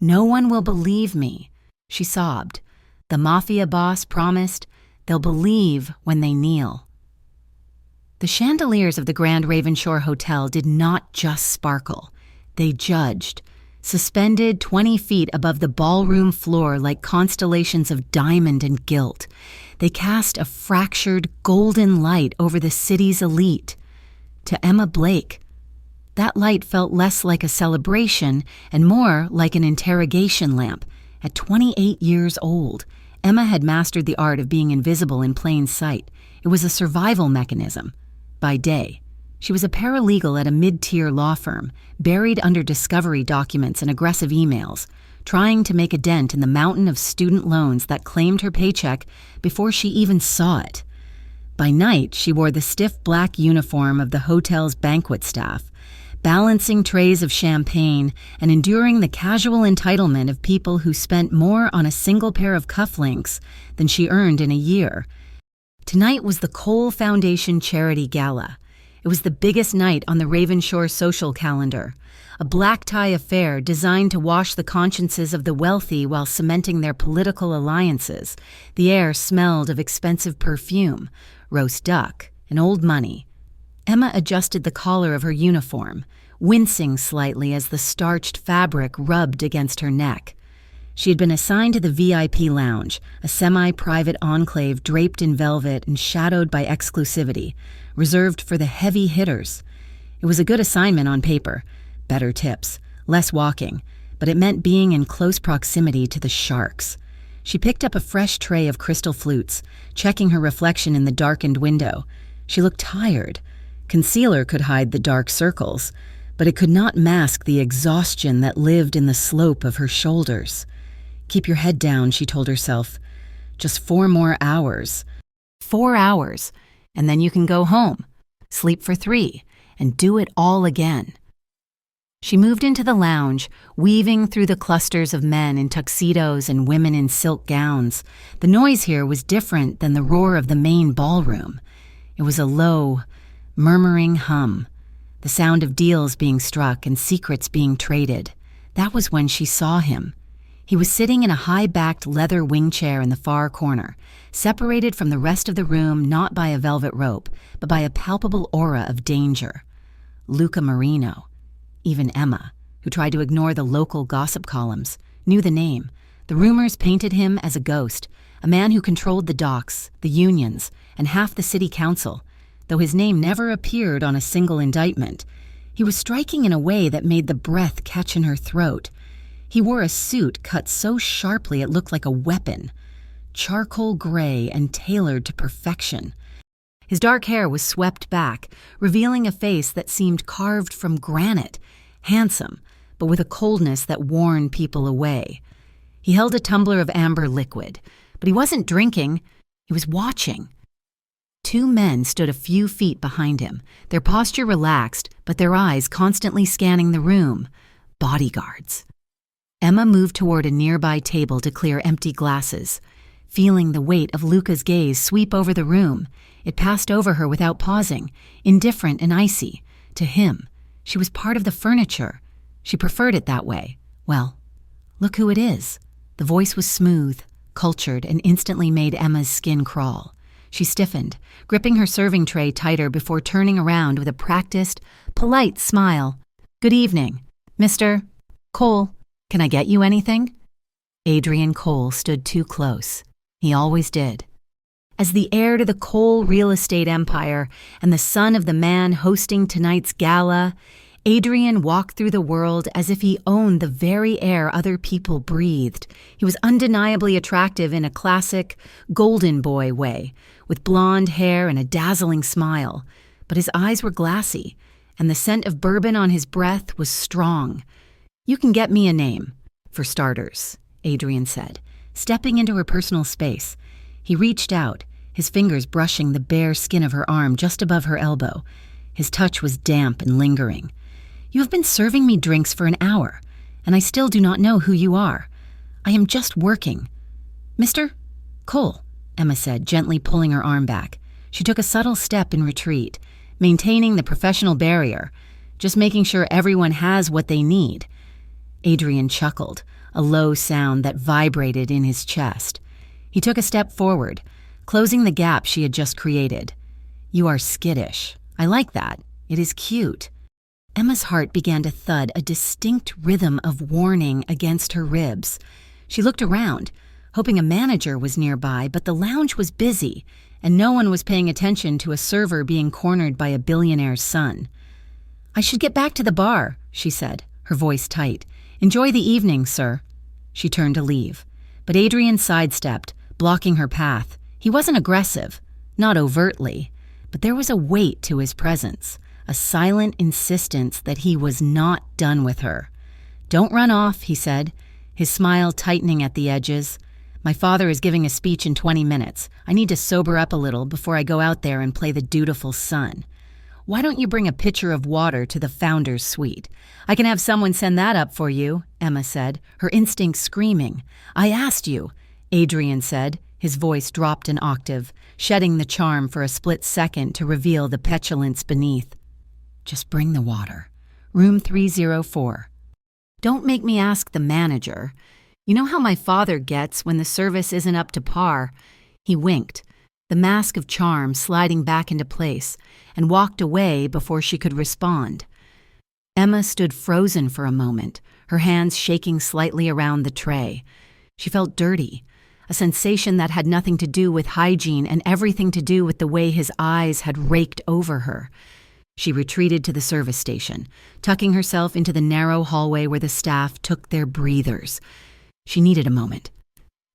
"No one will believe me," she sobbed. "The mafia boss promised they'll believe when they kneel." The chandeliers of the Grand Ravenshore Hotel did not just sparkle. They judged, suspended 20 feet above the ballroom floor like constellations of diamond and gilt. They cast a fractured golden light over the city's elite. To Emma Blake, that light felt less like a celebration and more like an interrogation lamp. At 28 years old, Emma had mastered the art of being invisible in plain sight. It was a survival mechanism. By day, she was a paralegal at a mid-tier law firm, buried under discovery documents and aggressive emails, trying to make a dent in the mountain of student loans that claimed her paycheck before she even saw it. By night, she wore the stiff black uniform of the hotel's banquet staff, balancing trays of champagne and enduring the casual entitlement of people who spent more on a single pair of cufflinks than she earned in a year. Tonight was the Cole Foundation Charity Gala. It was the biggest night on the Ravenshore social calendar, a black-tie affair designed to wash the consciences of the wealthy while cementing their political alliances. The air smelled of expensive perfume, roast duck, and old money. Emma adjusted the collar of her uniform, wincing slightly as the starched fabric rubbed against her neck. She had been assigned to the VIP lounge, a semi-private enclave draped in velvet and shadowed by exclusivity, reserved for the heavy hitters. It was a good assignment on paper. Better tips, less walking, but it meant being in close proximity to the sharks. She picked up a fresh tray of crystal flutes, checking her reflection in the darkened window. She looked tired. Concealer could hide the dark circles, but it could not mask the exhaustion that lived in the slope of her shoulders. "Keep your head down," she told herself. "Just 4 more hours. 4 hours, and then you can go home, sleep for 3, and do it all again." She moved into the lounge, weaving through the clusters of men in tuxedos and women in silk gowns. The noise here was different than the roar of the main ballroom. It was a low, murmuring hum, the sound of deals being struck and secrets being traded. That was when she saw him. He was sitting in a high-backed leather wing chair in the far corner, separated from the rest of the room not by a velvet rope, but by a palpable aura of danger. Luca Marino. Even Emma, who tried to ignore the local gossip columns, knew the name. The rumors painted him as a ghost, a man who controlled the docks, the unions, and half the city council. Though his name never appeared on a single indictment, he was striking in a way that made the breath catch in her throat. He wore a suit cut so sharply it looked like a weapon, charcoal gray and tailored to perfection. His dark hair was swept back, revealing a face that seemed carved from granite, handsome, but with a coldness that warned people away. He held a tumbler of amber liquid, but he wasn't drinking, he was watching. 2 men stood a few feet behind him, their posture relaxed, but their eyes constantly scanning the room. Bodyguards. Emma moved toward a nearby table to clear empty glasses. Feeling the weight of Luca's gaze sweep over the room, it passed over her without pausing, indifferent and icy. To him, she was part of the furniture. She preferred it that way. Well, look who it is. The voice was smooth, cultured, and instantly made Emma's skin crawl. She stiffened, gripping her serving tray tighter before turning around with a practiced, polite smile. "Good evening, Mr. Cole. Can I get you anything?" Adrian Cole stood too close. He always did. As the heir to the Cole real estate empire and the son of the man hosting tonight's gala, Adrian walked through the world as if he owned the very air other people breathed. He was undeniably attractive in a classic golden boy way, with blonde hair and a dazzling smile. But his eyes were glassy, and the scent of bourbon on his breath was strong. "You can get me a name, for starters," Adrian said, stepping into her personal space. He reached out, his fingers brushing the bare skin of her arm just above her elbow. His touch was damp and lingering. "You have been serving me drinks for an hour, and I still do not know who you are. I am just working." "Mr. Cole," Emma said, gently pulling her arm back. She took a subtle step in retreat, maintaining the professional barrier, just making sure everyone has what they need. Adrian chuckled, a low sound that vibrated in his chest. He took a step forward, closing the gap she had just created. "You are skittish. I like that. It is cute." Emma's heart began to thud, a distinct rhythm of warning against her ribs. She looked around, hoping a manager was nearby, but the lounge was busy, and no one was paying attention to a server being cornered by a billionaire's son. "I should get back to the bar," she said, her voice tight. "Enjoy the evening, sir." She turned to leave, but Adrian sidestepped, blocking her path. He wasn't aggressive, not overtly, but there was a weight to his presence, a silent insistence that he was not done with her. "Don't run off," he said, his smile tightening at the edges. "My father is giving a speech in 20 minutes. I need to sober up a little before I go out there and play the dutiful son. Why don't you bring a pitcher of water to the founder's suite? I can have someone send that up for you," Emma said, her instincts screaming. "I asked you," Adrian said. His voice dropped an octave, shedding the charm for a split second to reveal the petulance beneath. "Just bring the water. Room 304. Don't make me ask the manager. You know how my father gets when the service isn't up to par." He winked, the mask of charm sliding back into place, and walked away before she could respond. Emma stood frozen for a moment, her hands shaking slightly around the tray. She felt dirty, a sensation that had nothing to do with hygiene and everything to do with the way his eyes had raked over her. She retreated to the service station, tucking herself into the narrow hallway where the staff took their breathers. She needed a moment.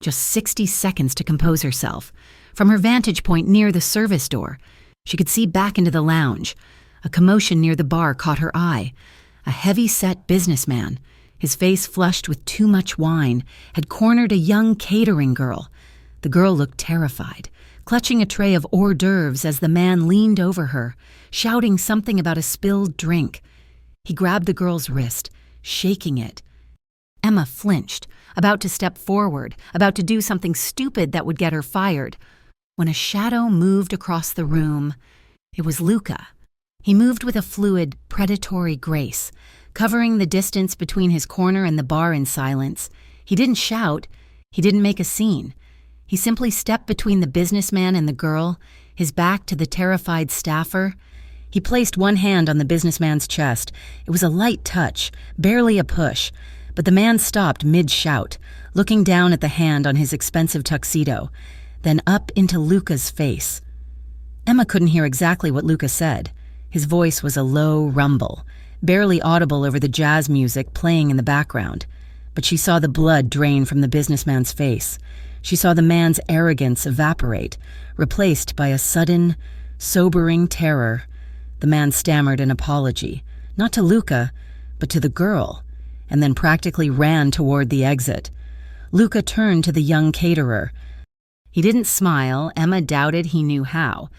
Just 60 seconds to compose herself. From her vantage point near the service door, she could see back into the lounge. A commotion near the bar caught her eye. A heavy-set businessman, his face flushed with too much wine, had cornered a young catering girl. The girl looked terrified, clutching a tray of hors d'oeuvres as the man leaned over her, shouting something about a spilled drink. He grabbed the girl's wrist, shaking it. Emma flinched, about to step forward, about to do something stupid that would get her fired, when a shadow moved across the room. It was Luca. He moved with a fluid, predatory grace, covering the distance between his corner and the bar in silence. He didn't shout. He didn't make a scene. He simply stepped between the businessman and the girl, his back to the terrified staffer. He placed one hand on the businessman's chest. It was a light touch, barely a push, but the man stopped mid-shout, looking down at the hand on his expensive tuxedo, then up into Luca's face. Emma couldn't hear exactly what Luca said. His voice was a low rumble, barely audible over the jazz music playing in the background, but she saw the blood drain from the businessman's face. She saw the man's arrogance evaporate, replaced by a sudden, sobering terror. The man stammered an apology, not to Luca, but to the girl, and then practically ran toward the exit. Luca turned to the young caterer. He didn't smile. Emma doubted he knew how,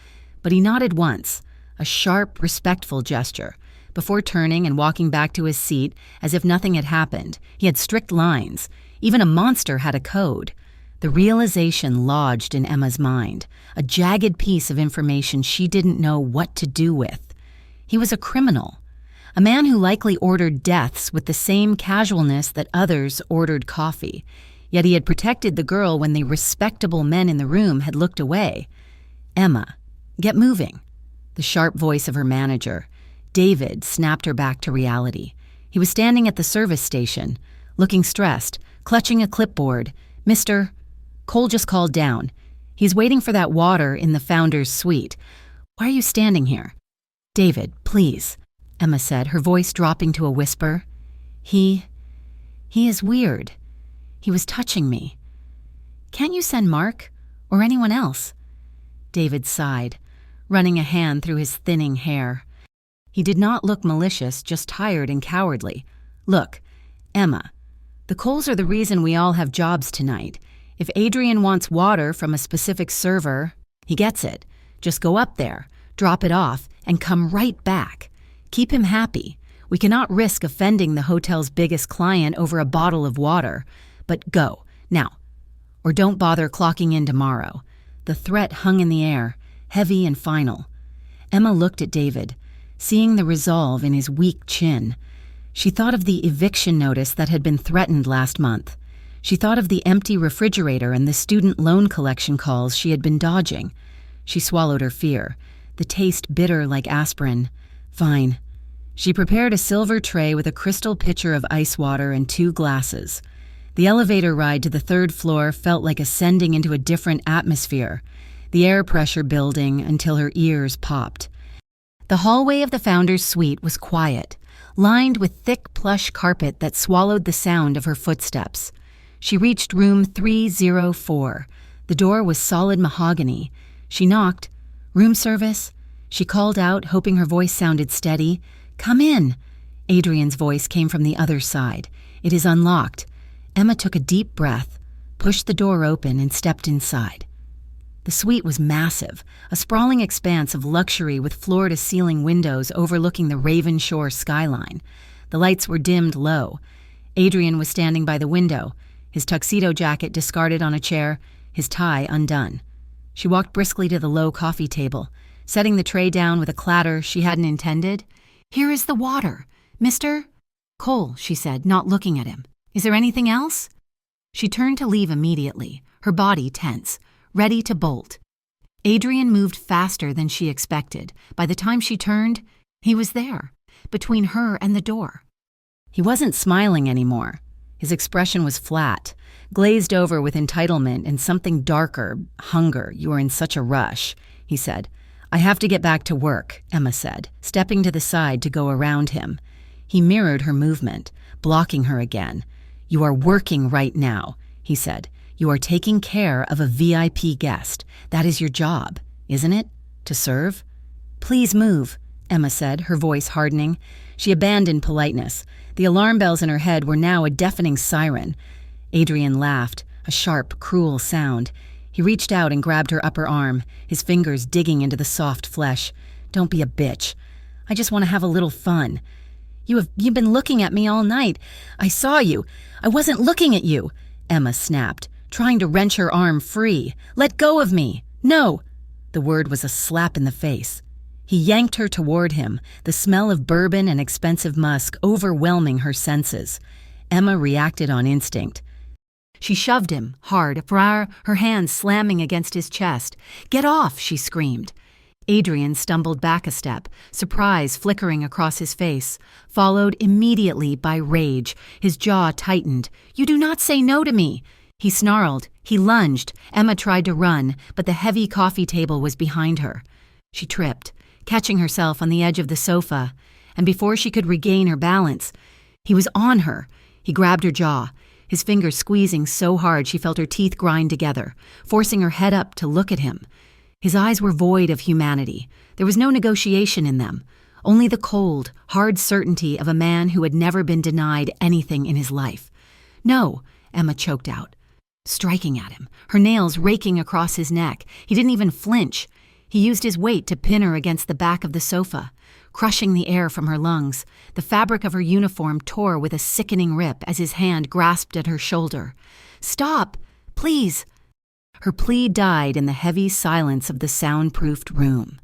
but he nodded once, a sharp, respectful gesture, before turning and walking back to his seat as if nothing had happened. He had strict lines. Even a monster had a code. The realization lodged in Emma's mind, a jagged piece of information she didn't know what to do with. He was a criminal, a man who likely ordered deaths with the same casualness that others ordered coffee. Yet he had protected the girl when the respectable men in the room had looked away. "Emma, get moving." The sharp voice of her manager, David, snapped her back to reality. He was standing at the service station, looking stressed, clutching a clipboard. "Mr. Cole just called down. He's waiting for that water in the founder's suite. Why are you standing here?" "David, please," Emma said, her voice dropping to a whisper. He is weird. He was touching me. Can't you send Mark or anyone else?" David sighed, running a hand through his thinning hair. He did not look malicious, just tired and cowardly. "Look, Emma, the Coles are the reason we all have jobs tonight. If Adrian wants water from a specific server, he gets it. Just go up there, drop it off, and come right back. Keep him happy. We cannot risk offending the hotel's biggest client over a bottle of water. But go, now. Or don't bother clocking in tomorrow." The threat hung in the air, heavy and final. Emma looked at David, seeing the resolve in his weak chin. She thought of the eviction notice that had been threatened last month. She thought of the empty refrigerator and the student loan collection calls she had been dodging. She swallowed her fear, the taste bitter like aspirin. Fine. She prepared a silver tray with a crystal pitcher of ice water and 2 glasses. The elevator ride to the 3rd floor felt like ascending into a different atmosphere, the air pressure building until her ears popped. The hallway of the founder's suite was quiet, lined with thick plush carpet that swallowed the sound of her footsteps. She reached room 304. The door was solid mahogany. She knocked. "Room service?" She called out, hoping her voice sounded steady. "Come in." Adrian's voice came from the other side. "It is unlocked." Emma took a deep breath, pushed the door open, and stepped inside. The suite was massive, a sprawling expanse of luxury with floor-to-ceiling windows overlooking the Raven Shore skyline. The lights were dimmed low. Adrian was standing by the window, his tuxedo jacket discarded on a chair, his tie undone. She walked briskly to the low coffee table, setting the tray down with a clatter she hadn't intended. "Here is the water. Mr. Cole," she said, not looking at him. "Is there anything else?" She turned to leave immediately, her body tense, ready to bolt. Adrian moved faster than she expected. By the time she turned, he was there, between her and the door. He wasn't smiling anymore. His expression was flat, glazed over with entitlement and something darker, hunger. "You are in such a rush," he said. "I have to get back to work," Emma said, stepping to the side to go around him. He mirrored her movement, blocking her again. "You are working right now," he said. "You are taking care of a VIP guest. That is your job, isn't it? To serve?" "Please move," Emma said, her voice hardening. She abandoned politeness. The alarm bells in her head were now a deafening siren. Adrian laughed, a sharp, cruel sound. He reached out and grabbed her upper arm, his fingers digging into the soft flesh. "Don't be a bitch. I just want to have a little fun. You've been looking at me all night. I saw you. I wasn't looking at you," Emma snapped, trying to wrench her arm free. "Let go of me. No." The word was a slap in the face. He yanked her toward him, the smell of bourbon and expensive musk overwhelming her senses. Emma reacted on instinct. She shoved him, hard, her hands slamming against his chest. "Get off!" she screamed. Adrian stumbled back a step, surprise flickering across his face, followed immediately by rage. His jaw tightened. "You do not say no to me!" He snarled. He lunged. Emma tried to run, but the heavy coffee table was behind her. She tripped, catching herself on the edge of the sofa, and before she could regain her balance, he was on her. He grabbed her jaw, his fingers squeezing so hard she felt her teeth grind together, forcing her head up to look at him. His eyes were void of humanity. There was no negotiation in them, only the cold, hard certainty of a man who had never been denied anything in his life. "No," Emma choked out, striking at him, her nails raking across his neck. He didn't even flinch. He used his weight to pin her against the back of the sofa, crushing the air from her lungs. The fabric of her uniform tore with a sickening rip as his hand grasped at her shoulder. "Stop! Please!" Her plea died in the heavy silence of the soundproofed room.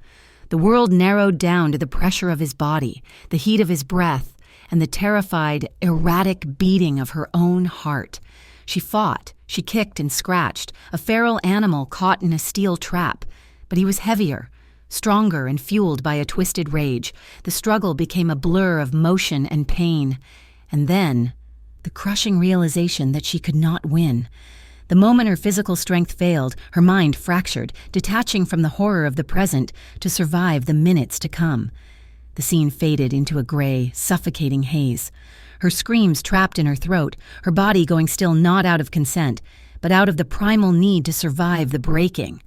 The world narrowed down to the pressure of his body, the heat of his breath, and the terrified, erratic beating of her own heart. She fought, she kicked and scratched, a feral animal caught in a steel trap. But he was heavier, stronger and fueled by a twisted rage. The struggle became a blur of motion and pain. And then, the crushing realization that she could not win. The moment her physical strength failed, her mind fractured, detaching from the horror of the present to survive the minutes to come. The scene faded into a gray, suffocating haze. Her screams trapped in her throat, her body going still not out of consent, but out of the primal need to survive the breaking.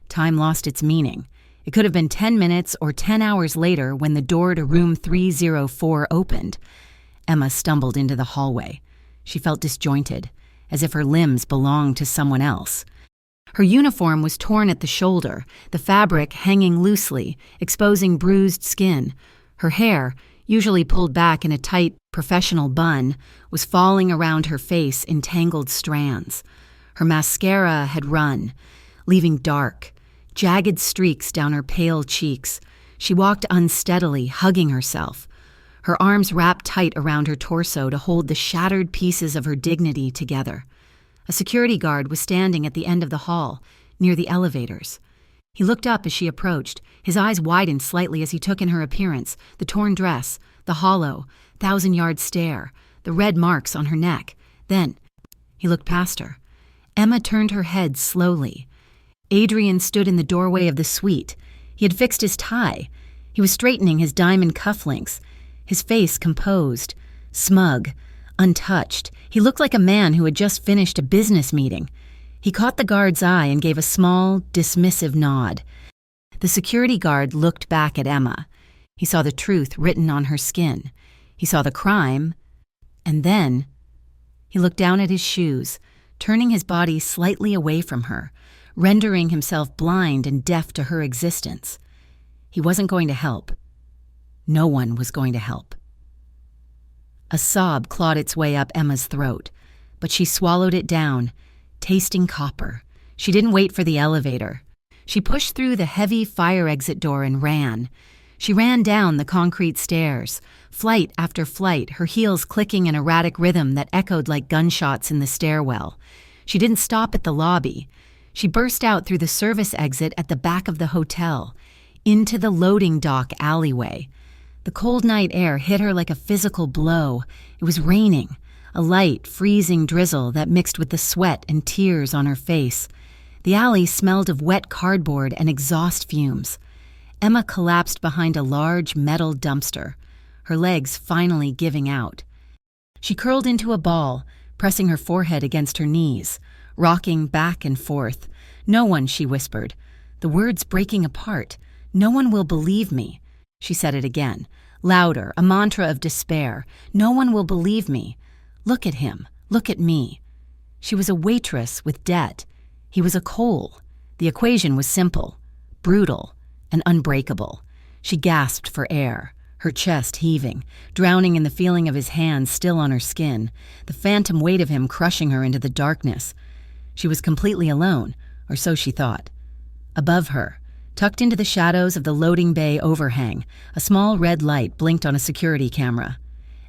Time lost its meaning. It could have been 10 minutes or 10 hours later when the door to room 304 opened. Emma stumbled into the hallway. She felt disjointed, as if her limbs belonged to someone else. Her uniform was torn at the shoulder, the fabric hanging loosely, exposing bruised skin. Her hair, usually pulled back in a tight, professional bun, was falling around her face in tangled strands. Her mascara had run, leaving dark, jagged streaks down her pale cheeks. She walked unsteadily, hugging herself. her arms wrapped tight around her torso to hold the shattered pieces of her dignity together. A security guard was standing at the end of the hall, near the elevators. He looked up as she approached. His eyes widened slightly as he took in her appearance, the torn dress, the hollow, 1,000-yard stare, the red marks on her neck. Then, he looked past her. Emma turned her head slowly. Adrian stood in the doorway of the suite. He had fixed his tie. He was straightening his diamond cufflinks, his face composed, smug, untouched. He looked like a man who had just finished a business meeting. He caught the guard's eye and gave a small, dismissive nod. The security guard looked back at Emma. He saw the truth written on her skin. He saw the crime, and then he looked down at his shoes, turning his body slightly away from her, rendering himself blind and deaf to her existence. He wasn't going to help. No one was going to help. A sob clawed its way up Emma's throat, but she swallowed it down, tasting copper. She didn't wait for the elevator. She pushed through the heavy fire exit door and ran. She ran down the concrete stairs, flight after flight, her heels clicking an erratic rhythm that echoed like gunshots in the stairwell. She didn't stop at the lobby. She burst out through the service exit at the back of the hotel, into the loading dock alleyway. The cold night air hit her like a physical blow. It was raining, a light, freezing drizzle that mixed with the sweat and tears on her face. The alley smelled of wet cardboard and exhaust fumes. Emma collapsed behind a large metal dumpster, her legs finally giving out. She curled into a ball, pressing her forehead against her knees, rocking back and forth. "No one," she whispered, the words breaking apart. "No one will believe me." She said it again, louder, a mantra of despair. "No one will believe me. Look at him. Look at me." She was a waitress with debt. He was a coal. The equation was simple, brutal, and unbreakable. She gasped for air, her chest heaving, drowning in the feeling of his hands still on her skin, the phantom weight of him crushing her into the darkness. She was completely alone, or so she thought. Above her, tucked into the shadows of the loading bay overhang, a small red light blinked on a security camera.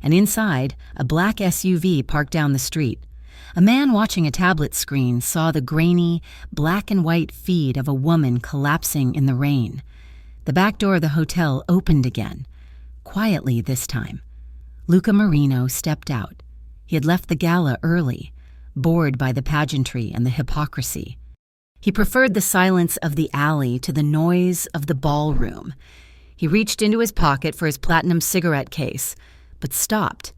And inside, a black SUV parked down the street. A man watching a tablet screen saw the grainy, black and white feed of a woman collapsing in the rain. The back door of the hotel opened again, quietly this time. Luca Marino stepped out. He had left the gala early, bored by the pageantry and the hypocrisy. He preferred the silence of the alley to the noise of the ballroom. He reached into his pocket for his platinum cigarette case, but stopped.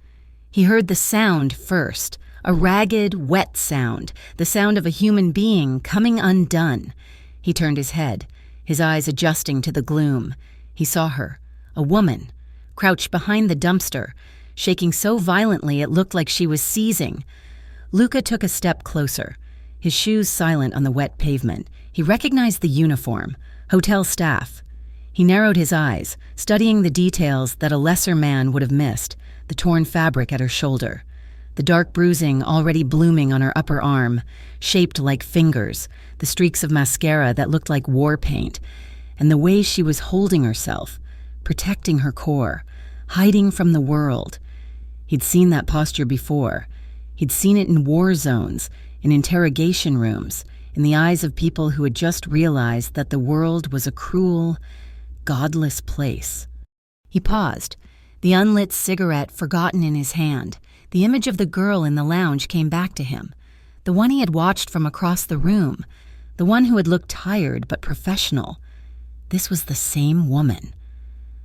He heard the sound first, a ragged, wet sound, the sound of a human being coming undone. He turned his head, his eyes adjusting to the gloom. He saw her, a woman, crouched behind the dumpster, shaking so violently it looked like she was seizing. Luca took a step closer, his shoes silent on the wet pavement. He recognized the uniform, hotel staff. He narrowed his eyes, studying the details that a lesser man would have missed, the torn fabric at her shoulder, the dark bruising already blooming on her upper arm, shaped like fingers, the streaks of mascara that looked like war paint, and the way she was holding herself, protecting her core, hiding from the world. He'd seen that posture before. He'd seen it in war zones, in interrogation rooms, in the eyes of people who had just realized that the world was a cruel, godless place. He paused, the unlit cigarette forgotten in his hand. The image of the girl in the lounge came back to him, the one he had watched from across the room, the one who had looked tired but professional. This was the same woman.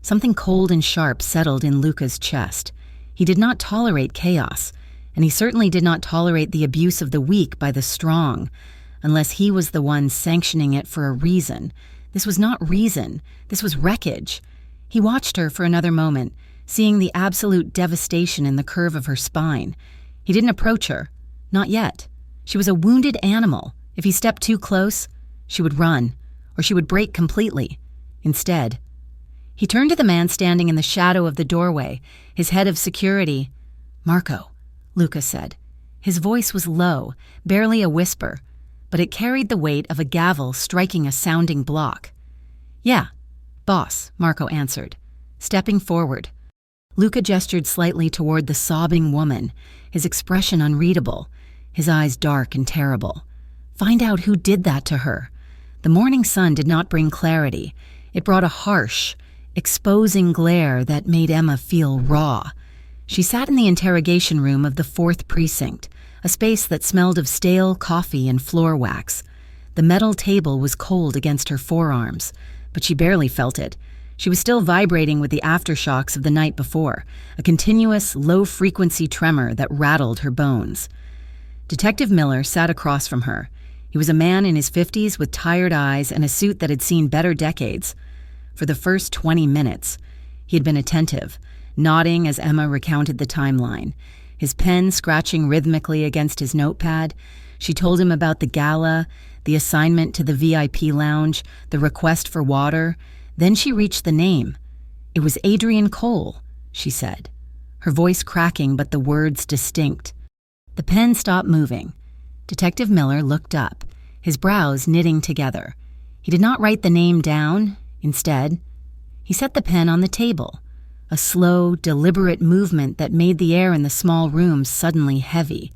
Something cold and sharp settled in Luca's chest. He did not tolerate chaos, and he certainly did not tolerate the abuse of the weak by the strong, unless he was the one sanctioning it for a reason. This was not reason. This was wreckage. He watched her for another moment, seeing the absolute devastation in the curve of her spine. He didn't approach her. Not yet. She was a wounded animal. If he stepped too close, she would run, or she would break completely. Instead, he turned to the man standing in the shadow of the doorway, his head of security. "Marco," Luca said. His voice was low, barely a whisper, but it carried the weight of a gavel striking a sounding block. "Yeah, boss," Marco answered, stepping forward. Luca gestured slightly toward the sobbing woman, his expression unreadable, his eyes dark and terrible. Find out who did that to her. The morning sun did not bring clarity. It brought a harsh, exposing glare that made Emma feel raw. She sat in the interrogation room of the 4th Precinct, a space that smelled of stale coffee and floor wax. The metal table was cold against her forearms, but she barely felt it. She was still vibrating with the aftershocks of the night before, a continuous, low-frequency tremor that rattled her bones. Detective Miller sat across from her. He was a man in his 50s with tired eyes and a suit that had seen better decades. For the first 20 minutes, he had been attentive, nodding as Emma recounted the timeline. His pen scratching rhythmically against his notepad, she told him about the gala, the assignment to the VIP lounge, the request for water. Then she reached the name. It was Adrian Cole, she said, her voice cracking but the words distinct. The pen stopped moving. Detective Miller looked up, his brows knitting together. He did not write the name down. Instead, he set the pen on the table, a slow, deliberate movement that made the air in the small room suddenly heavy.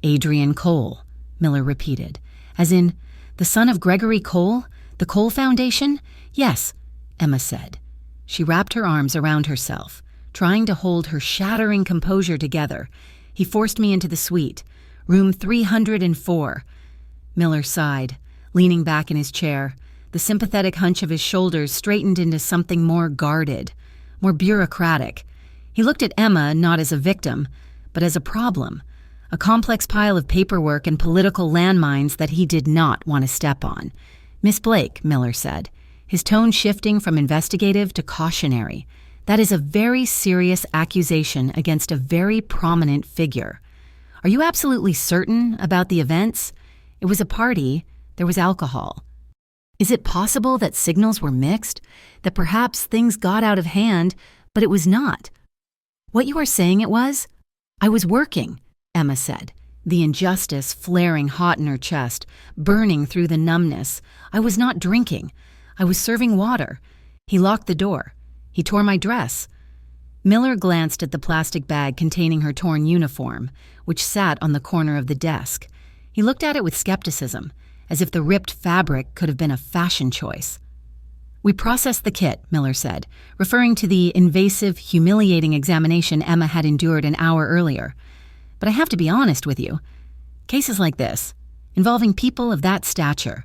Adrian Cole, Miller repeated, as in, the son of Gregory Cole, the Cole Foundation? Yes, Emma said. She wrapped her arms around herself, trying to hold her shattering composure together. He forced me into the suite. Room 304. Miller sighed, leaning back in his chair. The sympathetic hunch of his shoulders straightened into something more guarded, more bureaucratic. He looked at Emma not as a victim, but as a problem, a complex pile of paperwork and political landmines that he did not want to step on. Miss Blake, Miller said, his tone shifting from investigative to cautionary. That is a very serious accusation against a very prominent figure. Are you absolutely certain about the events? It was a party. There was alcohol. Is it possible that signals were mixed? That perhaps things got out of hand, but it was not? What you are saying it was? I was working, Emma said, the injustice flaring hot in her chest, burning through the numbness. I was not drinking. I was serving water. He locked the door. He tore my dress. Miller glanced at the plastic bag containing her torn uniform, which sat on the corner of the desk. He looked at it with skepticism, as if the ripped fabric could have been a fashion choice. We processed the kit, Miller said, referring to the invasive, humiliating examination Emma had endured an hour earlier. But I have to be honest with you. Cases like this, involving people of that stature,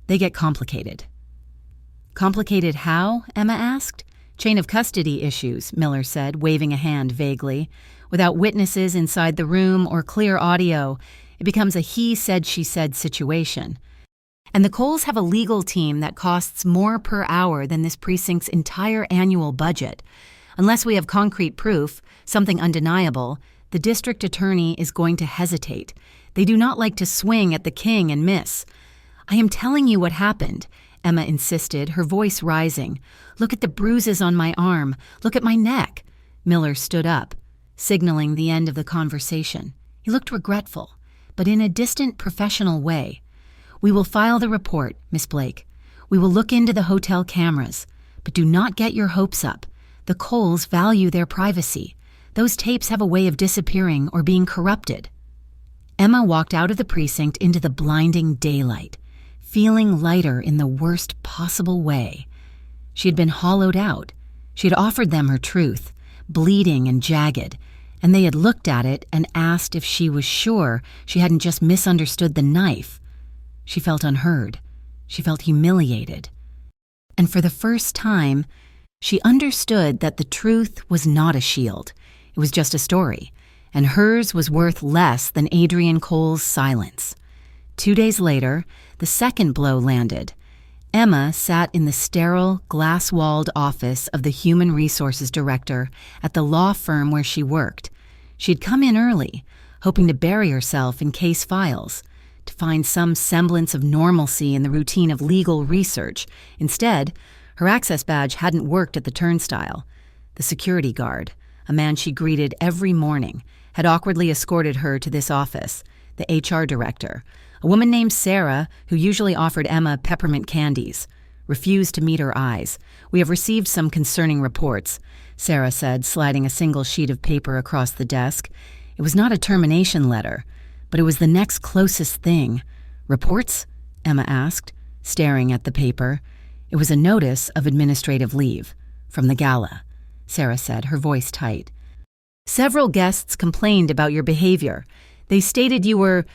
they get complicated. Complicated how? Emma asked. Chain of custody issues, Miller said, waving a hand vaguely. Without witnesses inside the room or clear audio, it becomes a he said, she said situation. And the Coles have a legal team that costs more per hour than this precinct's entire annual budget. Unless we have concrete proof, something undeniable, the district attorney is going to hesitate. They do not like to swing at the king and miss. I am telling you what happened, Emma insisted, her voice rising. Look at the bruises on my arm. Look at my neck. Miller stood up, signaling the end of the conversation. He looked regretful, but in a distant, professional way. We will file the report, Miss Blake. We will look into the hotel cameras. But do not get your hopes up. The Coles value their privacy. Those tapes have a way of disappearing or being corrupted. Emma walked out of the precinct into the blinding daylight, feeling lighter in the worst possible way. She had been hollowed out. She had offered them her truth, bleeding and jagged, and they had looked at it and asked if she was sure she hadn't just misunderstood the knife. She felt unheard. She felt humiliated. And for the first time, she understood that the truth was not a shield. It was just a story, and hers was worth less than Adrian Cole's silence. 2 days later, the second blow landed. Emma sat in the sterile, glass-walled office of the Human Resources Director at the law firm where she worked. She'd come in early, hoping to bury herself in case files, to find some semblance of normalcy in the routine of legal research. Instead, her access badge hadn't worked at the turnstile. The security guard, a man she greeted every morning, had awkwardly escorted her to this office. The HR director, a woman named Sarah, who usually offered Emma peppermint candies, refused to meet her eyes. We have received some concerning reports. Sarah said, sliding a single sheet of paper across the desk. It was not a termination letter, but it was the next closest thing. Reports? Emma asked, staring at the paper. It was a notice of administrative leave. From the gala, Sarah said, her voice tight. Several guests complained about your behavior. They stated you were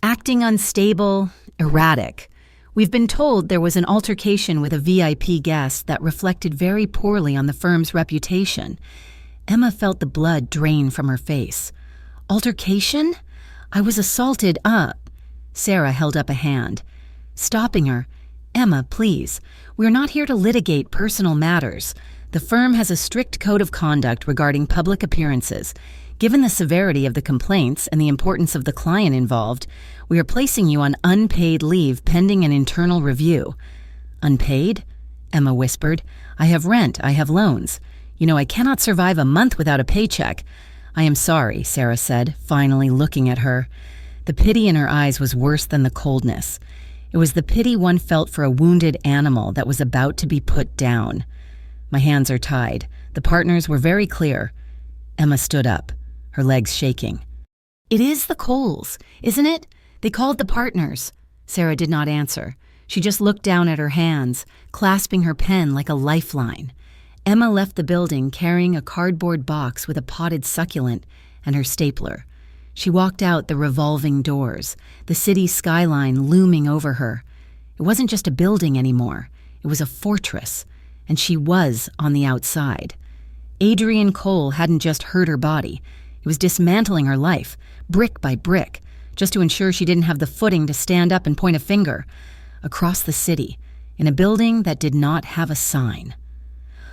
acting unstable, erratic. We've been told there was an altercation with a VIP guest that reflected very poorly on the firm's reputation. Emma felt the blood drain from her face. Altercation? I was assaulted up. Sarah held up a hand. Stopping her. Emma, please. We're not here to litigate personal matters. The firm has a strict code of conduct regarding public appearances. Given the severity of the complaints and the importance of the client involved, we are placing you on unpaid leave pending an internal review. Unpaid? Emma whispered. I have rent, I have loans. You know, I cannot survive a month without a paycheck. I am sorry, Sarah said, finally looking at her. The pity in her eyes was worse than the coldness. It was the pity one felt for a wounded animal that was about to be put down. My hands are tied. The partners were very clear. Emma stood up, her legs shaking. It is the Coles, isn't it? They called the partners. Sarah did not answer. She just looked down at her hands, clasping her pen like a lifeline. Emma left the building carrying a cardboard box with a potted succulent and her stapler. She walked out the revolving doors, the city skyline looming over her. It wasn't just a building anymore. It was a fortress, and she was on the outside. Adrienne Cole hadn't just hurt her body. It was dismantling her life, brick by brick, just to ensure she didn't have the footing to stand up and point a finger. Across the city, in a building that did not have a sign.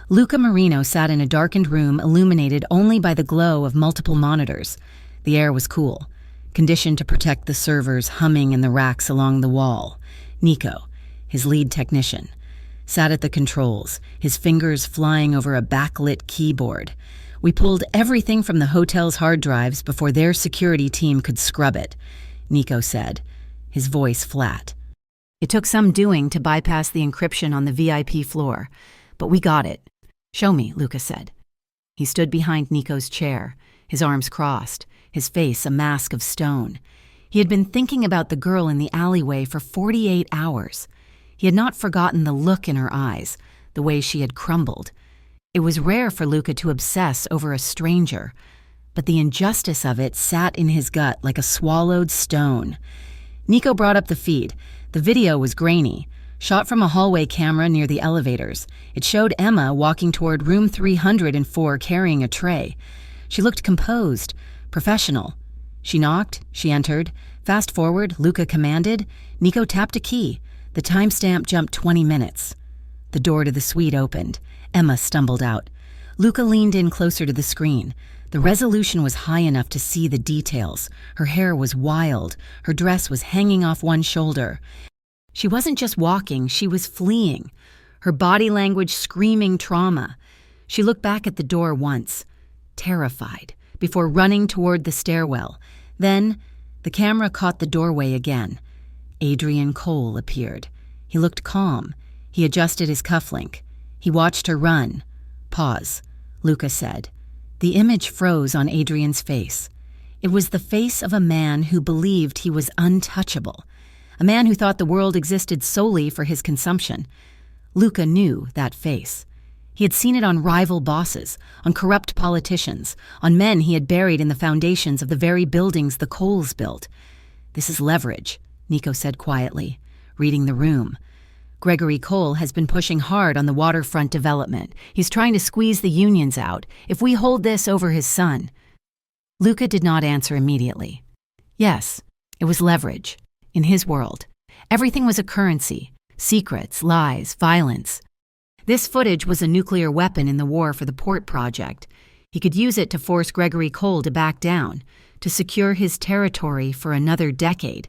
Luca Marino sat in a darkened room illuminated only by the glow of multiple monitors. The air was cool, conditioned to protect the servers humming in the racks along the wall. Nico, his lead technician, sat at the controls, his fingers flying over a backlit keyboard. We pulled everything from the hotel's hard drives before their security team could scrub it, Nico said, his voice flat. It took some doing to bypass the encryption on the VIP floor, but we got it. Show me, Luca said. He stood behind Nico's chair, his arms crossed, his face a mask of stone. He had been thinking about the girl in the alleyway for 48 hours. He had not forgotten the look in her eyes, the way she had crumbled. It was rare for Luca to obsess over a stranger, but the injustice of it sat in his gut like a swallowed stone. Nico brought up the feed. The video was grainy, shot from a hallway camera near the elevators. It showed Emma walking toward room 304 carrying a tray. She looked composed, professional. She knocked, she entered. Fast forward, Luca commanded. Nico tapped a key. The timestamp jumped 20 minutes. The door to the suite opened. Emma stumbled out. Luca leaned in closer to the screen. The resolution was high enough to see the details. Her hair was wild. Her dress was hanging off one shoulder. She wasn't just walking, she was fleeing. Her body language screaming trauma. She looked back at the door once, terrified, before running toward the stairwell. Then, the camera caught the doorway again. Adrienne Cole appeared. He looked calm. He adjusted his cufflink. He watched her run. Pause, Luca said. The image froze on Adrienne's face. It was the face of a man who believed he was untouchable. A man who thought the world existed solely for his consumption. Luca knew that face. He had seen it on rival bosses, on corrupt politicians, on men he had buried in the foundations of the very buildings the Coles built. This is leverage, Nico said quietly, reading the room. Gregory Cole has been pushing hard on the waterfront development. He's trying to squeeze the unions out. If we hold this over his son. Luca did not answer immediately. Yes, it was leverage. In his world, everything was a currency. Secrets, lies, violence. This footage was a nuclear weapon in the war for the port project. He could use it to force Gregory Cole to back down, to secure his territory for another decade.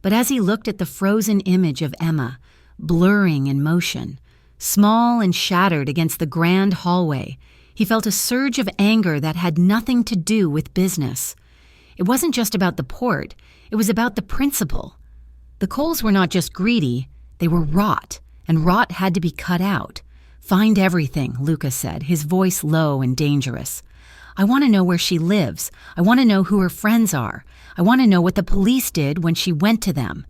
But as he looked at the frozen image of Emma, blurring in motion, small and shattered against the grand hallway, he felt a surge of anger that had nothing to do with business. It wasn't just about the port, it was about the principle. The Coles were not just greedy, they were rot, and rot had to be cut out. Find everything, Luca said, his voice low and dangerous. I want to know where she lives. I want to know who her friends are. I want to know what the police did when she went to them.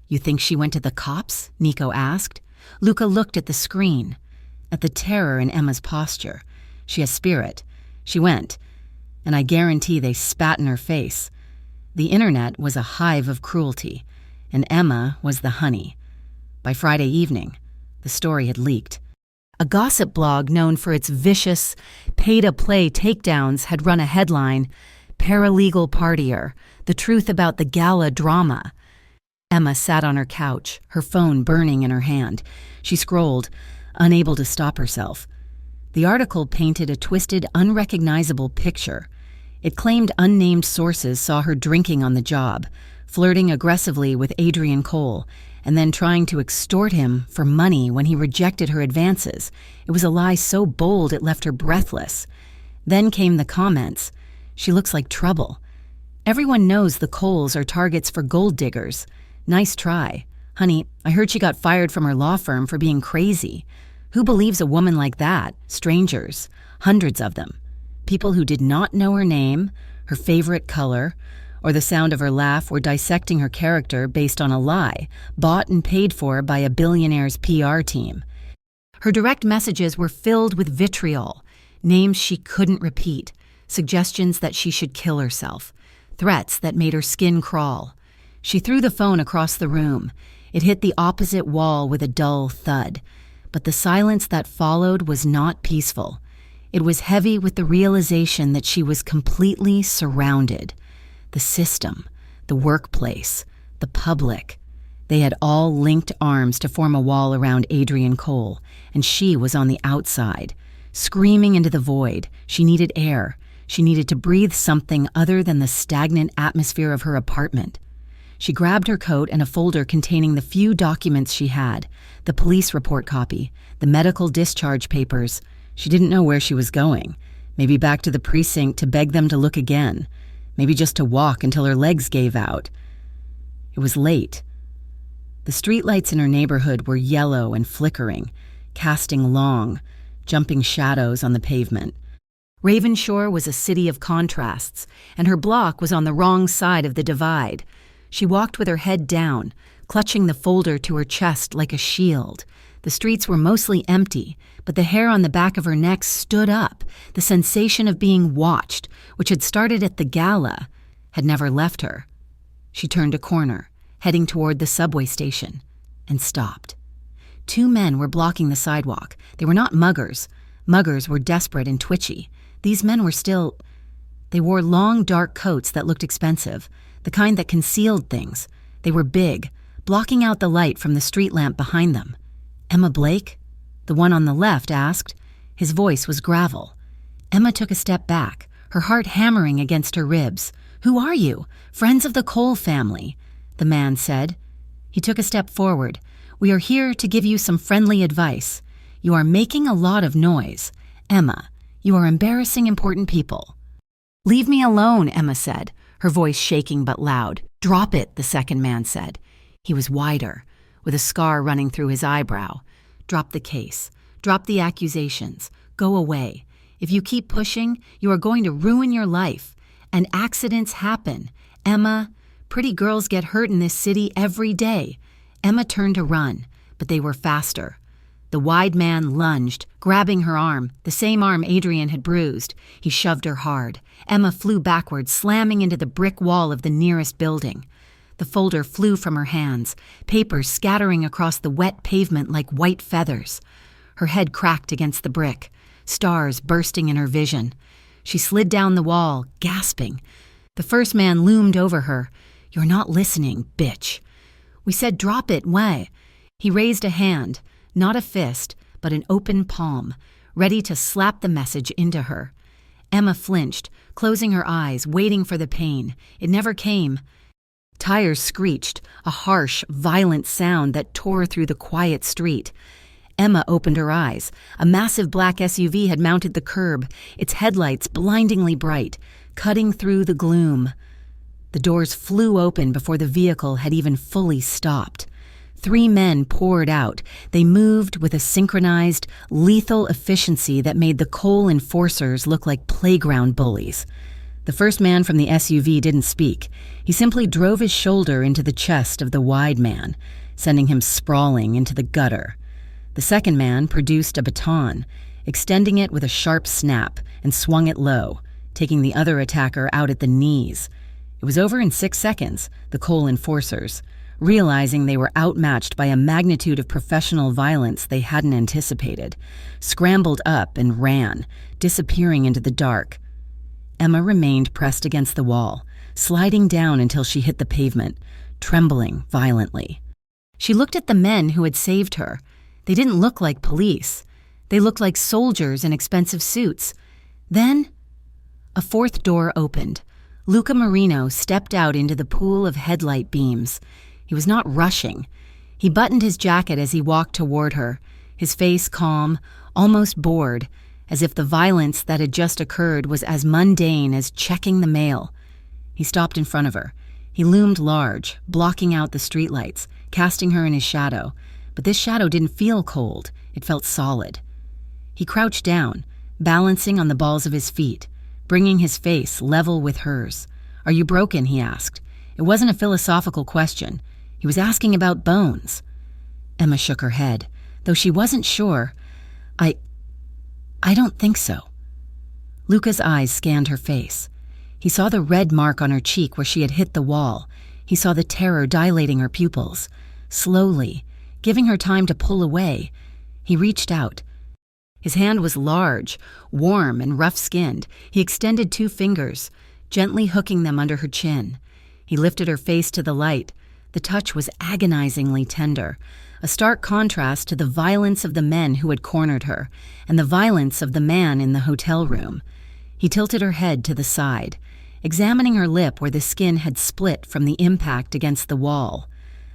You think she went to the cops? Nico asked. Luca looked at the screen, at the terror in Emma's posture. She has spirit. She went, and I guarantee they spat in her face. The internet was a hive of cruelty, and Emma was the honey. By Friday evening, the story had leaked. A gossip blog known for its vicious, pay-to-play takedowns had run a headline, "Paralegal Partier, the truth about the gala drama." Emma sat on her couch, her phone burning in her hand. She scrolled, unable to stop herself. The article painted a twisted, unrecognizable picture. It claimed unnamed sources saw her drinking on the job, flirting aggressively with Adrian Cole, and then trying to extort him for money when he rejected her advances. It was a lie so bold it left her breathless. Then came the comments. She looks like trouble. Everyone knows the Coles are targets for gold diggers. Nice try. Honey, I heard she got fired from her law firm for being crazy. Who believes a woman like that? Strangers. Hundreds of them. People who did not know her name, her favorite color, or the sound of her laugh were dissecting her character based on a lie, bought and paid for by a billionaire's PR team. Her direct messages were filled with vitriol, names she couldn't repeat, suggestions that she should kill herself, threats that made her skin crawl. She threw the phone across the room. It hit the opposite wall with a dull thud. But the silence that followed was not peaceful. It was heavy with the realization that she was completely surrounded. The system, the workplace, the public. They had all linked arms to form a wall around Adrian Cole, and she was on the outside, screaming into the void. She needed air. She needed to breathe something other than the stagnant atmosphere of her apartment. She grabbed her coat and a folder containing the few documents she had, the police report copy, the medical discharge papers. She didn't know where she was going. Maybe back to the precinct to beg them to look again. Maybe just to walk until her legs gave out. It was late. The streetlights in her neighborhood were yellow and flickering, casting long, jumping shadows on the pavement. Ravenshore was a city of contrasts, and her block was on the wrong side of the divide. She walked with her head down, clutching the folder to her chest like a shield. The streets were mostly empty, but the hair on the back of her neck stood up. The sensation of being watched, which had started at the gala, had never left her. She turned a corner, heading toward the subway station, and stopped. 2 men were blocking the sidewalk. They were not muggers. Muggers were desperate and twitchy. These men were still... They wore long, dark coats that looked expensive, the kind that concealed things. They were big, blocking out the light from the street lamp behind them. Emma Blake? The one on the left asked. His voice was gravel. Emma took a step back, her heart hammering against her ribs. "Who are you? Friends of the Cole family," the man said. He took a step forward. "We are here to give you some friendly advice. You are making a lot of noise. Emma, you are embarrassing important people." "Leave me alone," Emma said, her voice shaking but loud. "Drop it," the second man said. He was wider, with a scar running through his eyebrow. "Drop the case. Drop the accusations. Go away. If you keep pushing, you are going to ruin your life. And accidents happen. Emma, pretty girls get hurt in this city every day." Emma turned to run, but they were faster. The wide man lunged, grabbing her arm, the same arm Adrian had bruised. He shoved her hard. Emma flew backward, slamming into the brick wall of the nearest building. The folder flew from her hands, papers scattering across the wet pavement like white feathers. Her head cracked against the brick, stars bursting in her vision. She slid down the wall, gasping. The first man loomed over her. "You're not listening, bitch." "We said drop it, why?" He raised a hand, not a fist, but an open palm, ready to slap the message into her. Emma flinched, closing her eyes, waiting for the pain. It never came. Tires screeched, a harsh, violent sound that tore through the quiet street. Emma opened her eyes. A massive black SUV had mounted the curb, its headlights blindingly bright, cutting through the gloom. The doors flew open before the vehicle had even fully stopped. 3 men poured out. They moved with a synchronized, lethal efficiency that made the Cole enforcers look like playground bullies. The first man from the SUV didn't speak. He simply drove his shoulder into the chest of the wide man, sending him sprawling into the gutter. The second man produced a baton, extending it with a sharp snap, and swung it low, taking the other attacker out at the knees. It was over in 6 seconds, the Cole enforcers, realizing they were outmatched by a magnitude of professional violence they hadn't anticipated, scrambled up and ran, disappearing into the dark. Emma remained pressed against the wall, sliding down until she hit the pavement, trembling violently. She looked at the men who had saved her. They didn't look like police. They looked like soldiers in expensive suits. Then, a 4th door opened. Luca Marino stepped out into the pool of headlight beams. He was not rushing. He buttoned his jacket as he walked toward her, his face calm, almost bored, as if the violence that had just occurred was as mundane as checking the mail. He stopped in front of her. He loomed large, blocking out the streetlights, casting her in his shadow. But this shadow didn't feel cold. It felt solid. He crouched down, balancing on the balls of his feet, bringing his face level with hers. "Are you broken?" he asked. It wasn't a philosophical question. He was asking about bones. Emma shook her head, though she wasn't sure. I don't think so." Luca's eyes scanned her face. He saw the red mark on her cheek where she had hit the wall. He saw the terror dilating her pupils. Slowly, giving her time to pull away, he reached out. His hand was large, warm, and rough-skinned. He extended 2 fingers, gently hooking them under her chin. He lifted her face to the light. The touch was agonizingly tender, a stark contrast to the violence of the men who had cornered her and the violence of the man in the hotel room. He tilted her head to the side, examining her lip where the skin had split from the impact against the wall.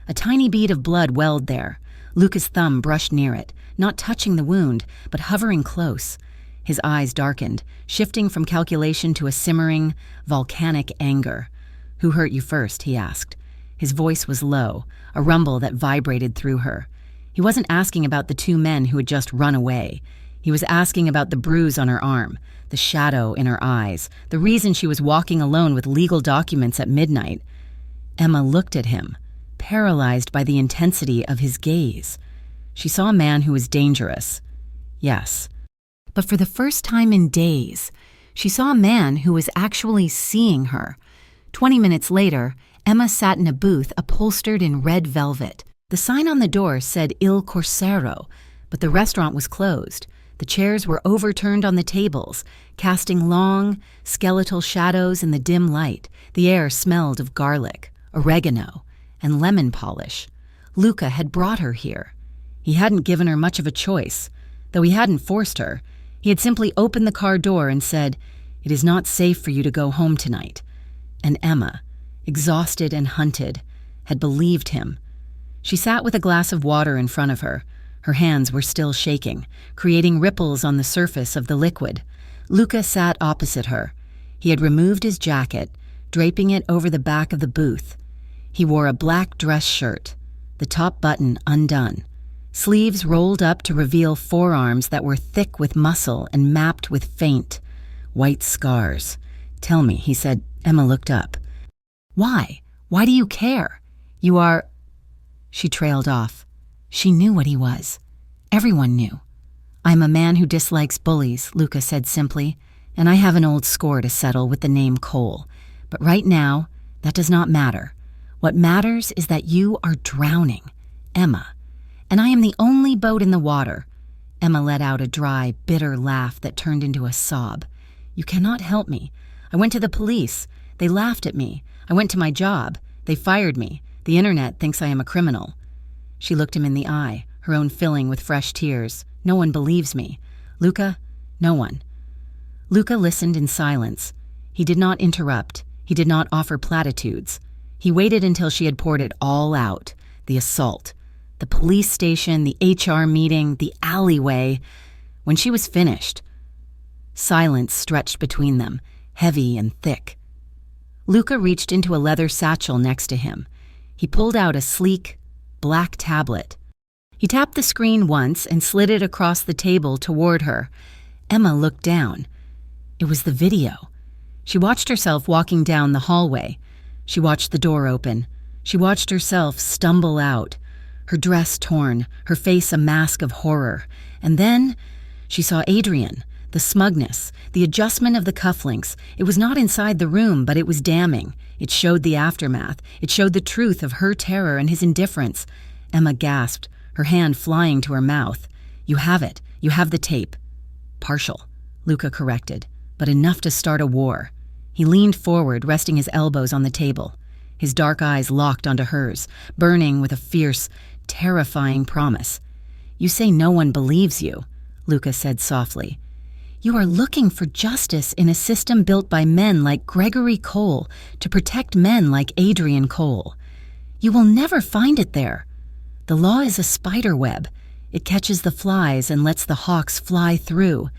A tiny bead of blood welled there. Luca's thumb brushed near it, not touching the wound, but hovering close. His eyes darkened, shifting from calculation to a simmering, volcanic anger. "Who hurt you first?" he asked. His voice was low, a rumble that vibrated through her. He wasn't asking about the 2 men who had just run away. He was asking about the bruise on her arm, the shadow in her eyes, the reason she was walking alone with legal documents at midnight. Emma looked at him, paralyzed by the intensity of his gaze. She saw a man who was dangerous. Yes. But for the first time in days, she saw a man who was actually seeing her. 20 minutes later, Emma sat in a booth upholstered in red velvet. The sign on the door said Il Corsaro, but the restaurant was closed. The chairs were overturned on the tables, casting long, skeletal shadows in the dim light. The air smelled of garlic, oregano, and lemon polish. Luca had brought her here. He hadn't given her much of a choice, though he hadn't forced her. He had simply opened the car door and said, "It is not safe for you to go home tonight." And Emma, exhausted and hunted, had believed him. She sat with a glass of water in front of her. Her hands were still shaking, creating ripples on the surface of the liquid. Luca sat opposite her. He had removed his jacket, draping it over the back of the booth. He wore a black dress shirt, the top button undone, sleeves rolled up to reveal forearms that were thick with muscle and mapped with faint, white scars. "Tell me," he said. Emma looked up. "Why? Why do you care? You are—" She trailed off. She knew what he was. Everyone knew. "I'm a man who dislikes bullies," Luca said simply, "and I have an old score to settle with the name Cole. But right now, that does not matter. What matters is that you are drowning, Emma, and I am the only boat in the water." Emma let out a dry, bitter laugh that turned into a sob. "You cannot help me. I went to the police. They laughed at me. I went to my job. They fired me. The internet thinks I am a criminal." She looked him in the eye, her own filling with fresh tears. "No one believes me. Luca, no one." Luca listened in silence. He did not interrupt. He did not offer platitudes. He waited until she had poured it all out. The assault, the police station, the HR meeting, the alleyway. When she was finished, silence stretched between them, heavy and thick. Luca reached into a leather satchel next to him. He pulled out a sleek, black tablet. He tapped the screen once and slid it across the table toward her. Emma looked down. It was the video. She watched herself walking down the hallway. She watched the door open. She watched herself stumble out, her dress torn, her face a mask of horror. And then she saw Adrian, the smugness, the adjustment of the cufflinks. It was not inside the room, but it was damning. It showed the aftermath. It showed the truth of her terror and his indifference. Emma gasped, her hand flying to her mouth. "You have it. You have the tape." "Partial," Luca corrected, "but enough to start a war." He leaned forward, resting his elbows on the table. His dark eyes locked onto hers, burning with a fierce, terrifying promise. "You say no one believes you," Luca said softly. "You are looking for justice in a system built by men like Gregory Cole to protect men like Adrian Cole. You will never find it there. The law is a spider web. It catches the flies and lets the hawks fly through."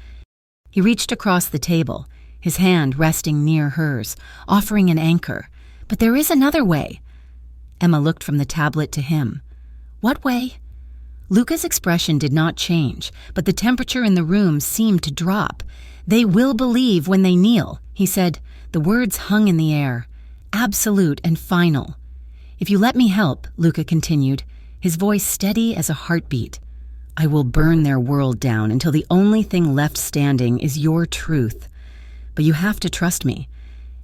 He reached across the table, his hand resting near hers, offering an anchor. "But there is another way." Emma looked from the tablet to him. "What way?" Luca's expression did not change, but the temperature in the room seemed to drop. "They will believe when they kneel," he said. The words hung in the air. "Absolute and final." "If you let me help," Luca continued, his voice steady as a heartbeat, "I will burn their world down until the only thing left standing is your truth. But you have to trust me,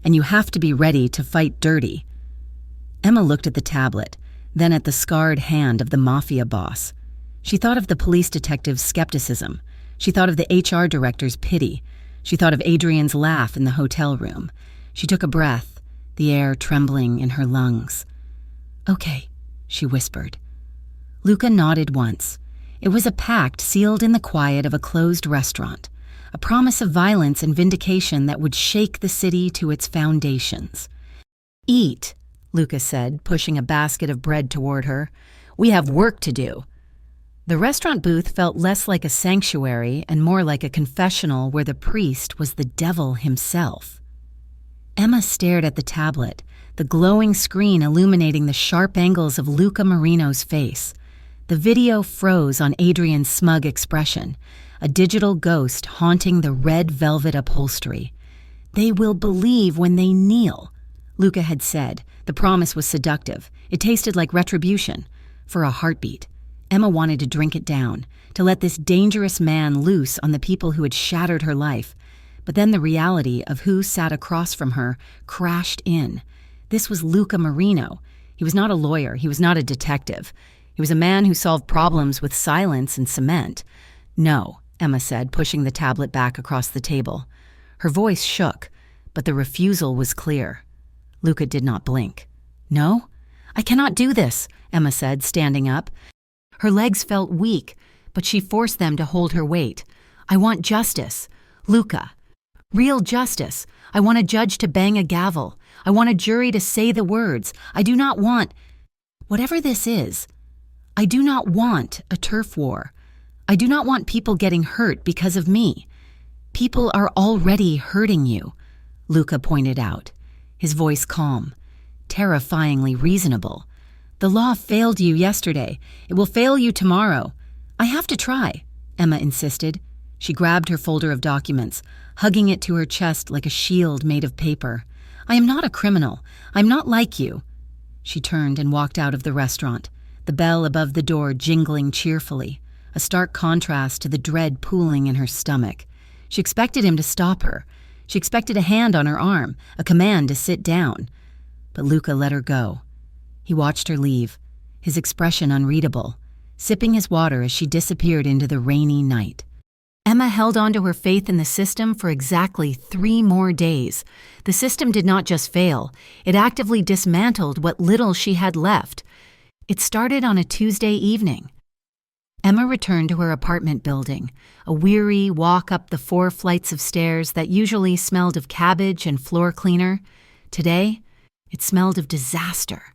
and you have to be ready to fight dirty." Emma looked at the tablet, then at the scarred hand of the mafia boss. She thought of the police detective's skepticism. She thought of the HR director's pity. She thought of Adrian's laugh in the hotel room. She took a breath, the air trembling in her lungs. "Okay," she whispered. Luca nodded once. It was a pact sealed in the quiet of a closed restaurant, a promise of violence and vindication that would shake the city to its foundations. "Eat," Luca said, pushing a basket of bread toward her. "We have work to do." The restaurant booth felt less like a sanctuary and more like a confessional where the priest was the devil himself. Emma stared at the tablet, the glowing screen illuminating the sharp angles of Luca Marino's face. The video froze on Adrian's smug expression, a digital ghost haunting the red velvet upholstery. "They will believe when they kneel," Luca had said. The promise was seductive. It tasted like retribution. For a heartbeat, Emma wanted to drink it down, to let this dangerous man loose on the people who had shattered her life. But then the reality of who sat across from her crashed in. This was Luca Marino. He was not a lawyer. He was not a detective. He was a man who solved problems with silence and cement. "No," Emma said, pushing the tablet back across the table. Her voice shook, but the refusal was clear. Luca did not blink. "No? I cannot do this," Emma said, standing up. Her legs felt weak, but she forced them to hold her weight. "I want justice. Luca. Real justice. I want a judge to bang a gavel. I want a jury to say the words. I do not want... whatever this is. I do not want a turf war. I do not want people getting hurt because of me. People are already hurting you," Luca pointed out, his voice calm, terrifyingly reasonable. "The law failed you yesterday. It will fail you tomorrow. I have to try," Emma insisted. She grabbed her folder of documents, hugging it to her chest like a shield made of paper. "I am not a criminal. I'm not like you." She turned and walked out of the restaurant, the bell above the door jingling cheerfully, a stark contrast to the dread pooling in her stomach. She expected him to stop her. She expected a hand on her arm, a command to sit down. But Luca let her go. He watched her leave, his expression unreadable, sipping his water as she disappeared into the rainy night. Emma held on to her faith in the system for exactly 3 more days. The system did not just fail, it actively dismantled what little she had left. It started on a Tuesday evening. Emma returned to her apartment building, a weary walk up the 4 flights of stairs that usually smelled of cabbage and floor cleaner. Today, it smelled of disaster.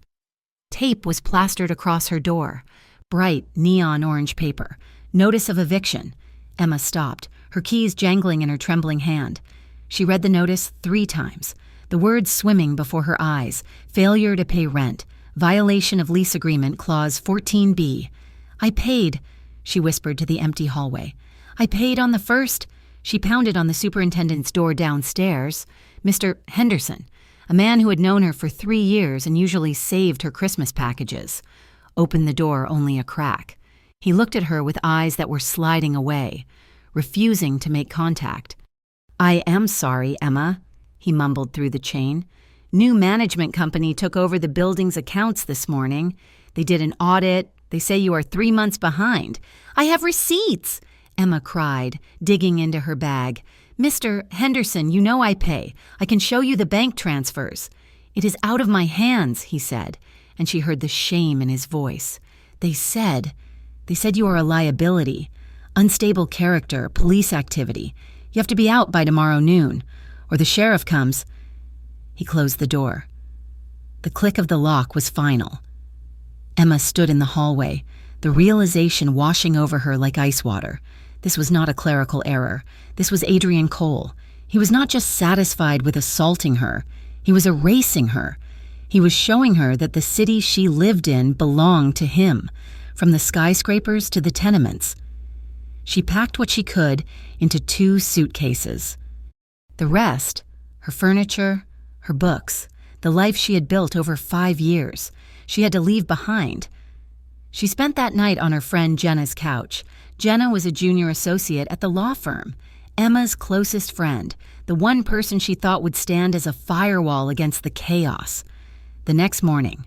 Tape was plastered across her door, bright neon orange paper. Notice of eviction. Emma stopped, her keys jangling in her trembling hand. She read the notice 3 times, the words swimming before her eyes. Failure to pay rent, Violation of lease agreement, clause 14B. I paid, she whispered to the empty hallway. I paid on the 1st. She pounded on the superintendent's door downstairs. Mr. Henderson, a man who had known her for 3 years and usually saved her Christmas packages, opened the door only a crack. He looked at her with eyes that were sliding away, refusing to make contact. I am sorry, Emma, he mumbled through the chain. New management company took over the building's accounts this morning. They did an audit. They say you are 3 months behind. I have receipts, Emma cried, digging into her bag. Mr. Henderson, you know I pay. I can show you the bank transfers. It is out of my hands, he said, and she heard the shame in his voice. They said you are a liability. Unstable character, police activity. You have to be out by tomorrow noon, or the sheriff comes. He closed the door. The click of the lock was final. Emma stood in the hallway, the realization washing over her like ice water. This was not a clerical error. This was Adrian Cole. He was not just satisfied with assaulting her. He was erasing her. He was showing her that the city she lived in belonged to him, from the skyscrapers to the tenements. She packed what she could into 2 suitcases. The rest, her furniture, her books, the life she had built over 5 years, she had to leave behind. She spent that night on her friend Jenna's couch. Jenna was a junior associate at the law firm, Emma's closest friend, the one person she thought would stand as a firewall against the chaos. The next morning,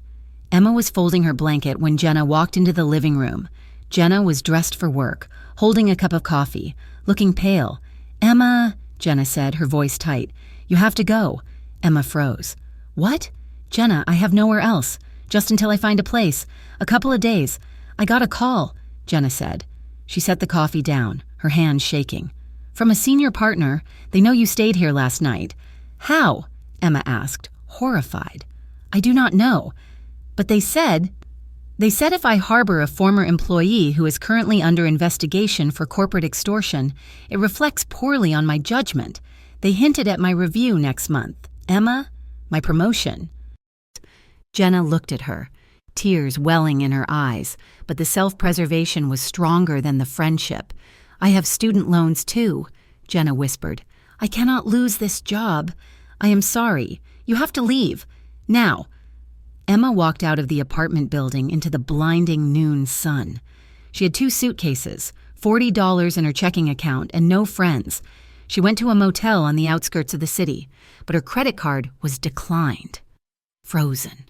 Emma was folding her blanket when Jenna walked into the living room. Jenna was dressed for work, holding a cup of coffee, looking pale. Emma, Jenna said, her voice tight. You have to go. Emma froze. What? Jenna, I have nowhere else. Just until I find a place. A couple of days. I got a call, Jenna said. She set the coffee down, her hands shaking. From a senior partner. They know you stayed here last night. How? Emma asked, horrified. I do not know. But they said if I harbor a former employee who is currently under investigation for corporate extortion, it reflects poorly on my judgment. They hinted at my review next month. Emma, my promotion. Jenna looked at her, tears welling in her eyes, but the self-preservation was stronger than the friendship. I have student loans too, Jenna whispered. I cannot lose this job. I am sorry. You have to leave. Now. Emma walked out of the apartment building into the blinding noon sun. She had 2 suitcases, $40 in her checking account, and no friends. She went to a motel on the outskirts of the city, but her credit card was declined. Frozen.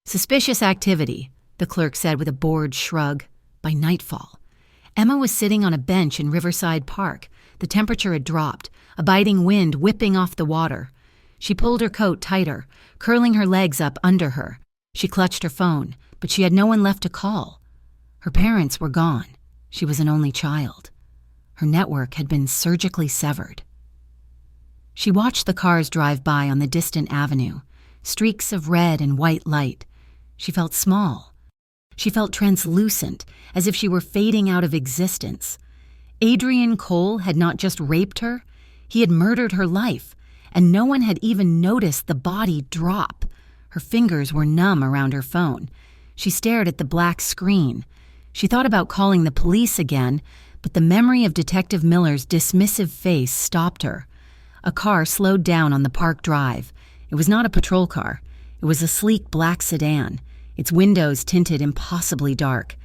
Suspicious activity, the clerk said with a bored shrug. By nightfall. Emma was sitting on a bench in Riverside Park. The temperature had dropped, a biting wind whipping off the water. She pulled her coat tighter, curling her legs up under her. She clutched her phone, but she had no one left to call. Her parents were gone. She was an only child. Her network had been surgically severed. She watched the cars drive by on the distant avenue, streaks of red and white light. She felt small. She felt translucent, as if she were fading out of existence. Adrian Cole had not just raped her, he had murdered her life, and no one had even noticed the body drop. Her fingers were numb around her phone. She stared at the black screen. She thought about calling the police again, but the memory of Detective Miller's dismissive face stopped her. A car slowed down on the park drive. It was not a patrol car. It was a sleek black sedan, its windows tinted impossibly dark.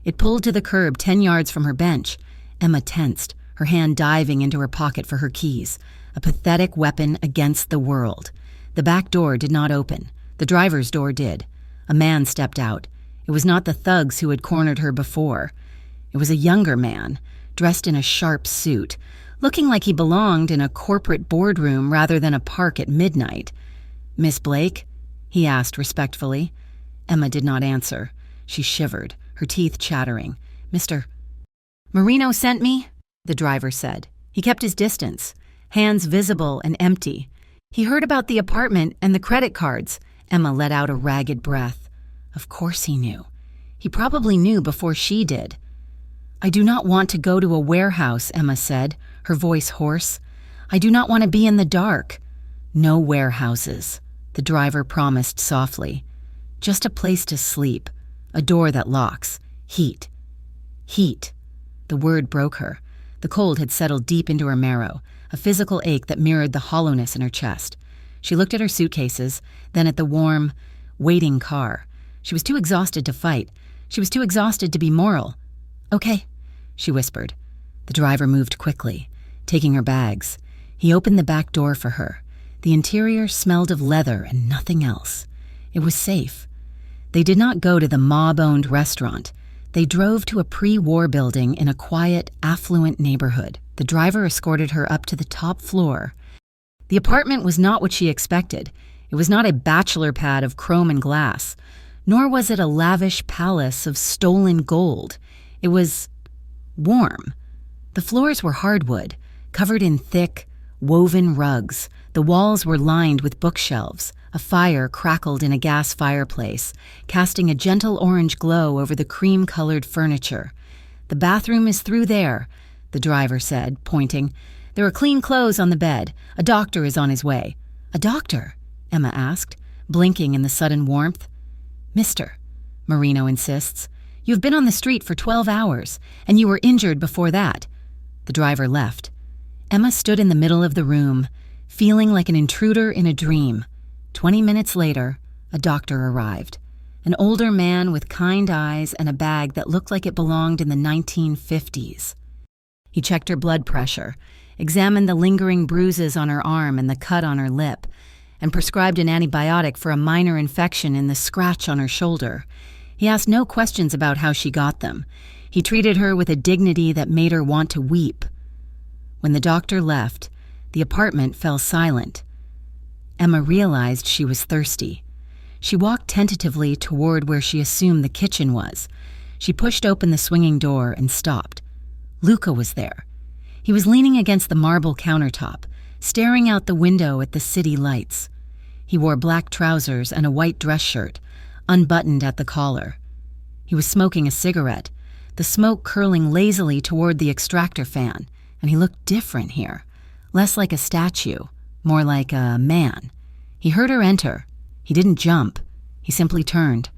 It pulled to the curb 10 yards from her bench. Emma tensed, her hand diving into her pocket for her keys, a pathetic weapon against the world. The back door did not open. The driver's door did. A man stepped out. It was not the thugs who had cornered her before. It was a younger man, dressed in a sharp suit, looking like he belonged in a corporate boardroom rather than a park at midnight. Miss Blake? He asked respectfully. Emma did not answer. She shivered, her teeth chattering. Mr. Marino sent me, the driver said. He kept his distance, hands visible and empty. He heard about the apartment and the credit cards. Emma let out a ragged breath. Of course he knew. He probably knew before she did. I do not want to go to a warehouse, Emma said, her voice hoarse. I do not want to be in the dark. No warehouses, the driver promised softly. Just a place to sleep, a door that locks, heat. Heat. The word broke her. The cold had settled deep into her marrow, a physical ache that mirrored the hollowness in her chest. She looked at her suitcases, then at the warm, waiting car. She was too exhausted to fight. She was too exhausted to be moral. "Okay," she whispered. The driver moved quickly, taking her bags. He opened the back door for her. The interior smelled of leather and nothing else. It was safe. They did not go to the mob-owned restaurant. They drove to a pre-war building in a quiet, affluent neighborhood. The driver escorted her up to the top floor. The apartment was not what she expected. It was not a bachelor pad of chrome and glass, nor was it a lavish palace of stolen gold. It was warm. The floors were hardwood, covered in thick, woven rugs. The walls were lined with bookshelves. A fire crackled in a gas fireplace, casting a gentle orange glow over the cream-colored furniture. "The bathroom is through there," the driver said, pointing. "There are clean clothes on the bed. A doctor is on his way." "A doctor?" Emma asked, blinking in the sudden warmth. "Mister," Marino insists, "you've been on the street for 12 hours, and you were injured before that." The driver left. Emma stood in the middle of the room, feeling like an intruder in a dream. 20 minutes later, a doctor arrived. An older man with kind eyes and a bag that looked like it belonged in the 1950s. He checked her blood pressure, examined the lingering bruises on her arm and the cut on her lip, and prescribed an antibiotic for a minor infection in the scratch on her shoulder. He asked no questions about how she got them. He treated her with a dignity that made her want to weep. When the doctor left, the apartment fell silent. Emma realized she was thirsty. She walked tentatively toward where she assumed the kitchen was. She pushed open the swinging door and stopped. Luca was there. He was leaning against the marble countertop, staring out the window at the city lights. He wore black trousers and a white dress shirt, unbuttoned at the collar. He was smoking a cigarette, the smoke curling lazily toward the extractor fan, and he looked different here, less like a statue, more like a man. He heard her enter. He didn't jump. He simply turned.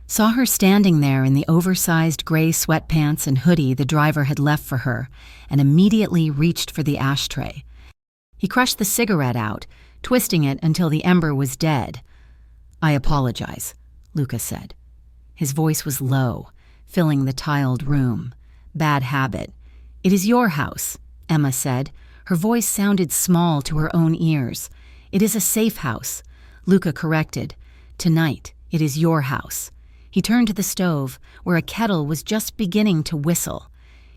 Saw her standing there in the oversized gray sweatpants and hoodie the driver had left for her, and immediately reached for the ashtray. He crushed the cigarette out, twisting it until the ember was dead. "I apologize," Luca said. His voice was low, filling the tiled room. "Bad habit." "It is your house," Emma said. Her voice sounded small to her own ears. "It is a safe house," Luca corrected. "Tonight, it is your house." He turned to the stove, where a kettle was just beginning to whistle.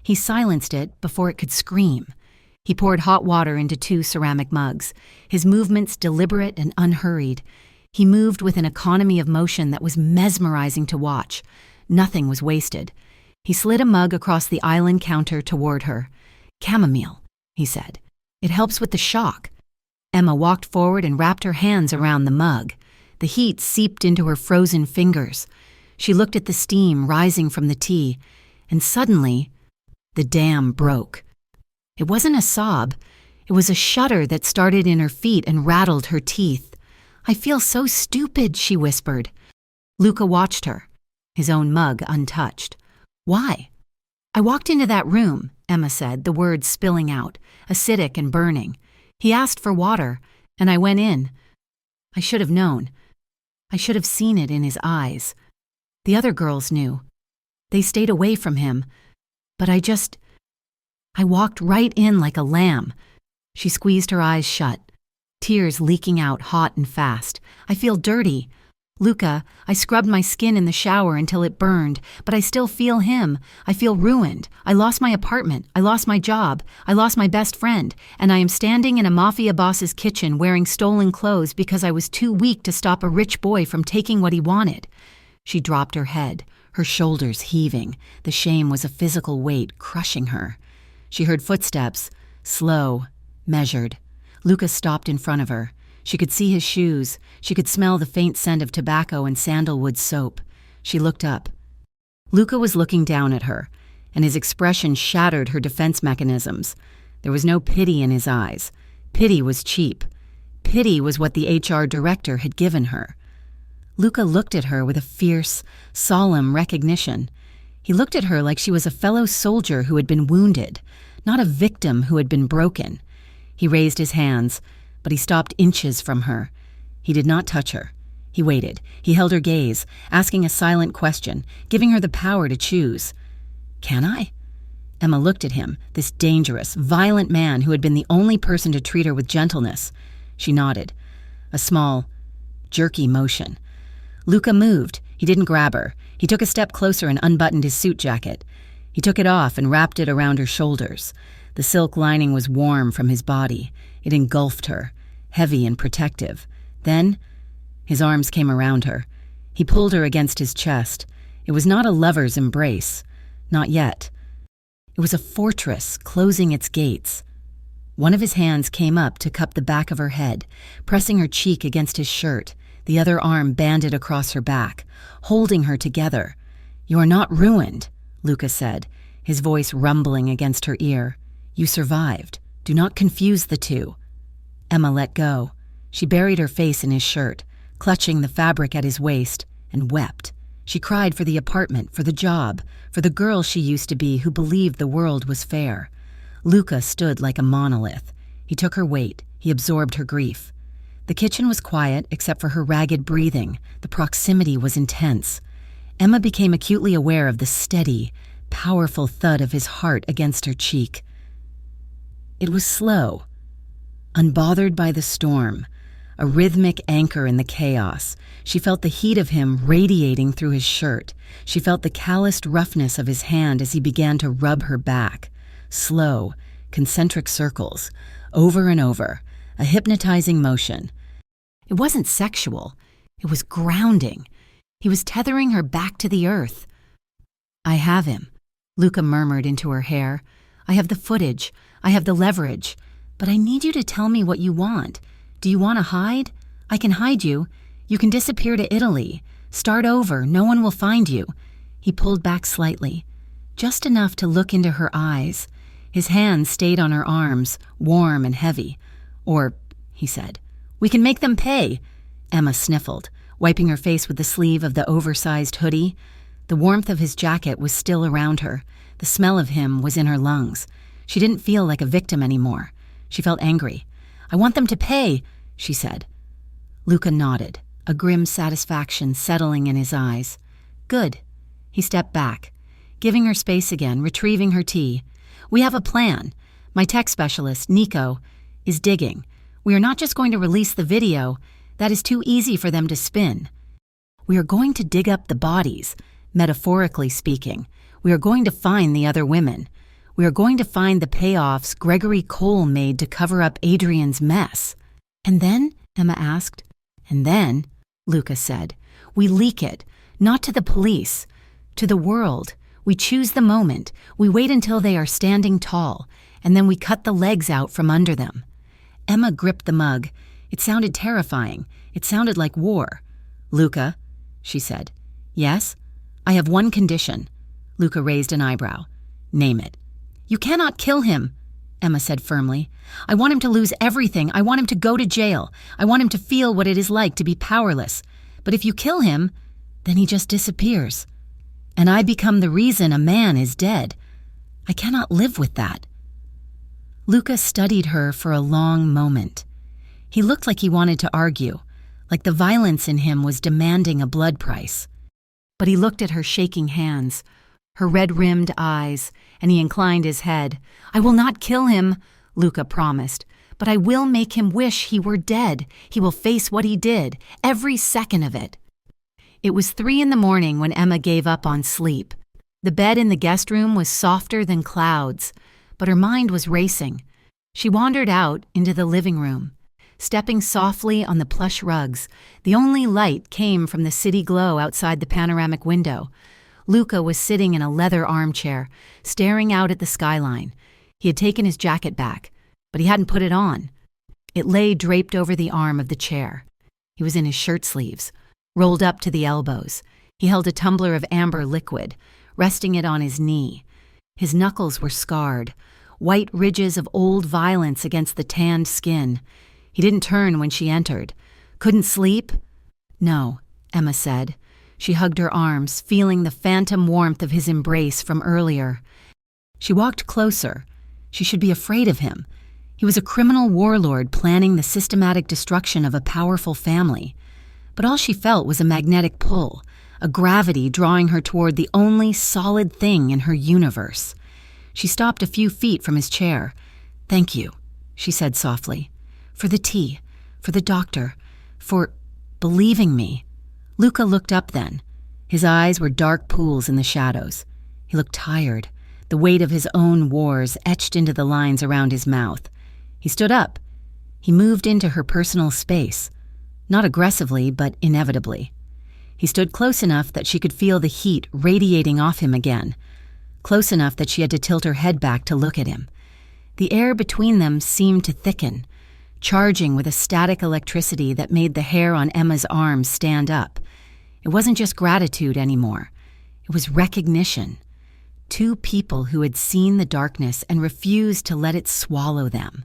He silenced it before it could scream. He poured hot water into 2 ceramic mugs, his movements deliberate and unhurried. He moved with an economy of motion that was mesmerizing to watch. Nothing was wasted. He slid a mug across the island counter toward her. "Chamomile," he said. "It helps with the shock." Emma walked forward and wrapped her hands around the mug. The heat seeped into her frozen fingers. She looked at the steam rising from the tea, and suddenly, the dam broke. It wasn't a sob. It was a shudder that started in her feet and rattled her teeth. "I feel so stupid," she whispered. Luca watched her, his own mug untouched. "Why?" "I walked into that room," Emma said, the words spilling out, acidic and burning. "He asked for water, and I went in. I should have known. I should have seen it in his eyes. The other girls knew. They stayed away from him. But I walked right in like a lamb." She squeezed her eyes shut, tears leaking out hot and fast. "I feel dirty. Luca, I scrubbed my skin in the shower until it burned, but I still feel him. I feel ruined. I lost my apartment. I lost my job. I lost my best friend. And I am standing in a mafia boss's kitchen wearing stolen clothes because I was too weak to stop a rich boy from taking what he wanted." She dropped her head, her shoulders heaving. The shame was a physical weight crushing her. She heard footsteps, slow, measured. Luca stopped in front of her. She could see his shoes. She could smell the faint scent of tobacco and sandalwood soap. She looked up. Luca was looking down at her, and his expression shattered her defense mechanisms. There was no pity in his eyes. Pity was cheap. Pity was what the HR director had given her. Luca looked at her with a fierce, solemn recognition. He looked at her like she was a fellow soldier who had been wounded, not a victim who had been broken. He raised his hands, but he stopped inches from her. He did not touch her. He waited. He held her gaze, asking a silent question, giving her the power to choose. "Can I?" Emma looked at him, this dangerous, violent man who had been the only person to treat her with gentleness. She nodded. A small, jerky motion. Luca moved. He didn't grab her. He took a step closer and unbuttoned his suit jacket. He took it off and wrapped it around her shoulders. The silk lining was warm from his body. It engulfed her, heavy and protective. Then, his arms came around her. He pulled her against his chest. It was not a lover's embrace. Not yet. It was a fortress closing its gates. One of his hands came up to cup the back of her head, pressing her cheek against his shirt, the other arm banded across her back, holding her together. "You are not ruined," Luca said, his voice rumbling against her ear. "You survived. Do not confuse the two." Emma let go. She buried her face in his shirt, clutching the fabric at his waist, and wept. She cried for the apartment, for the job, for the girl she used to be who believed the world was fair. Luca stood like a monolith. He took her weight. He absorbed her grief. The kitchen was quiet except for her ragged breathing. The proximity was intense. Emma became acutely aware of the steady, powerful thud of his heart against her cheek. It was slow, unbothered by the storm, a rhythmic anchor in the chaos. She felt the heat of him radiating through his shirt. She felt the calloused roughness of his hand as he began to rub her back. Slow, concentric circles, over and over, a hypnotizing motion. It wasn't sexual. It was grounding. He was tethering her back to the earth. "I have him," Luca murmured into her hair. "I have the footage. I have the leverage. But I need you to tell me what you want. Do you want to hide? I can hide you. You can disappear to Italy. Start over. No one will find you." He pulled back slightly, just enough to look into her eyes. His hands stayed on her arms, warm and heavy. "Or," he said, "we can make them pay." Emma sniffled, wiping her face with the sleeve of the oversized hoodie. The warmth of his jacket was still around her. The smell of him was in her lungs. She didn't feel like a victim anymore. She felt angry. "I want them to pay," she said. Luca nodded, a grim satisfaction settling in his eyes. "Good." He stepped back, giving her space again, retrieving her tea. "We have a plan. My tech specialist, Nico, is digging. We are not just going to release the video. That is too easy for them to spin. We are going to dig up the bodies, metaphorically speaking. We are going to find the other women. We are going to find the payoffs Gregory Cole made to cover up Adrian's mess." "And then?" Emma asked. "And then," Luca said, "we leak it, not to the police, to the world. We choose the moment. We wait until they are standing tall, and then we cut the legs out from under them." Emma gripped the mug. It sounded terrifying. It sounded like war. "Luca," she said. "Yes? I have one condition." Luca raised an eyebrow. "Name it." "You cannot kill him," Emma said firmly. "I want him to lose everything. I want him to go to jail. I want him to feel what it is like to be powerless. But if you kill him, then he just disappears. And I become the reason a man is dead. I cannot live with that." Luca studied her for a long moment. He looked like he wanted to argue, like the violence in him was demanding a blood price. But he looked at her shaking hands, her red-rimmed eyes, and he inclined his head. "I will not kill him," Luca promised, "but I will make him wish he were dead. He will face what he did, every second of it." It was 3 a.m. when Emma gave up on sleep. The bed in the guest room was softer than clouds, but her mind was racing. She wandered out into the living room. Stepping softly on the plush rugs, the only light came from the city glow outside the panoramic window. Luca was sitting in a leather armchair, staring out at the skyline. He had taken his jacket back, but he hadn't put it on. It lay draped over the arm of the chair. He was in his shirt sleeves, rolled up to the elbows. He held a tumbler of amber liquid, resting it on his knee. His knuckles were scarred, white ridges of old violence against the tanned skin. He didn't turn when she entered. "Couldn't sleep?" "No," Emma said. She hugged her arms, feeling the phantom warmth of his embrace from earlier. She walked closer. She should be afraid of him. He was a criminal warlord planning the systematic destruction of a powerful family. But all she felt was a magnetic pull, a gravity drawing her toward the only solid thing in her universe. She stopped a few feet from his chair. "Thank you," she said softly. "For the tea, for the doctor, for believing me." Luca looked up then. His eyes were dark pools in the shadows. He looked tired, the weight of his own wars etched into the lines around his mouth. He stood up. He moved into her personal space, not aggressively, but inevitably. He stood close enough that she could feel the heat radiating off him again, close enough that she had to tilt her head back to look at him. The air between them seemed to thicken, charging with a static electricity that made the hair on Emma's arms stand up. It wasn't just gratitude anymore. It was recognition. Two people who had seen the darkness and refused to let it swallow them.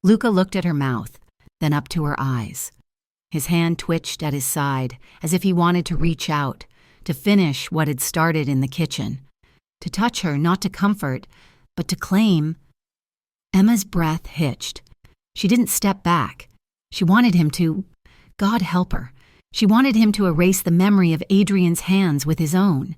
Luca looked at her mouth, then up to her eyes. His hand twitched at his side, as if he wanted to reach out, to finish what had started in the kitchen. To touch her, not to comfort, but to claim. Emma's breath hitched. She didn't step back. She wanted him to. God help her. She wanted him to erase the memory of Adrian's hands with his own.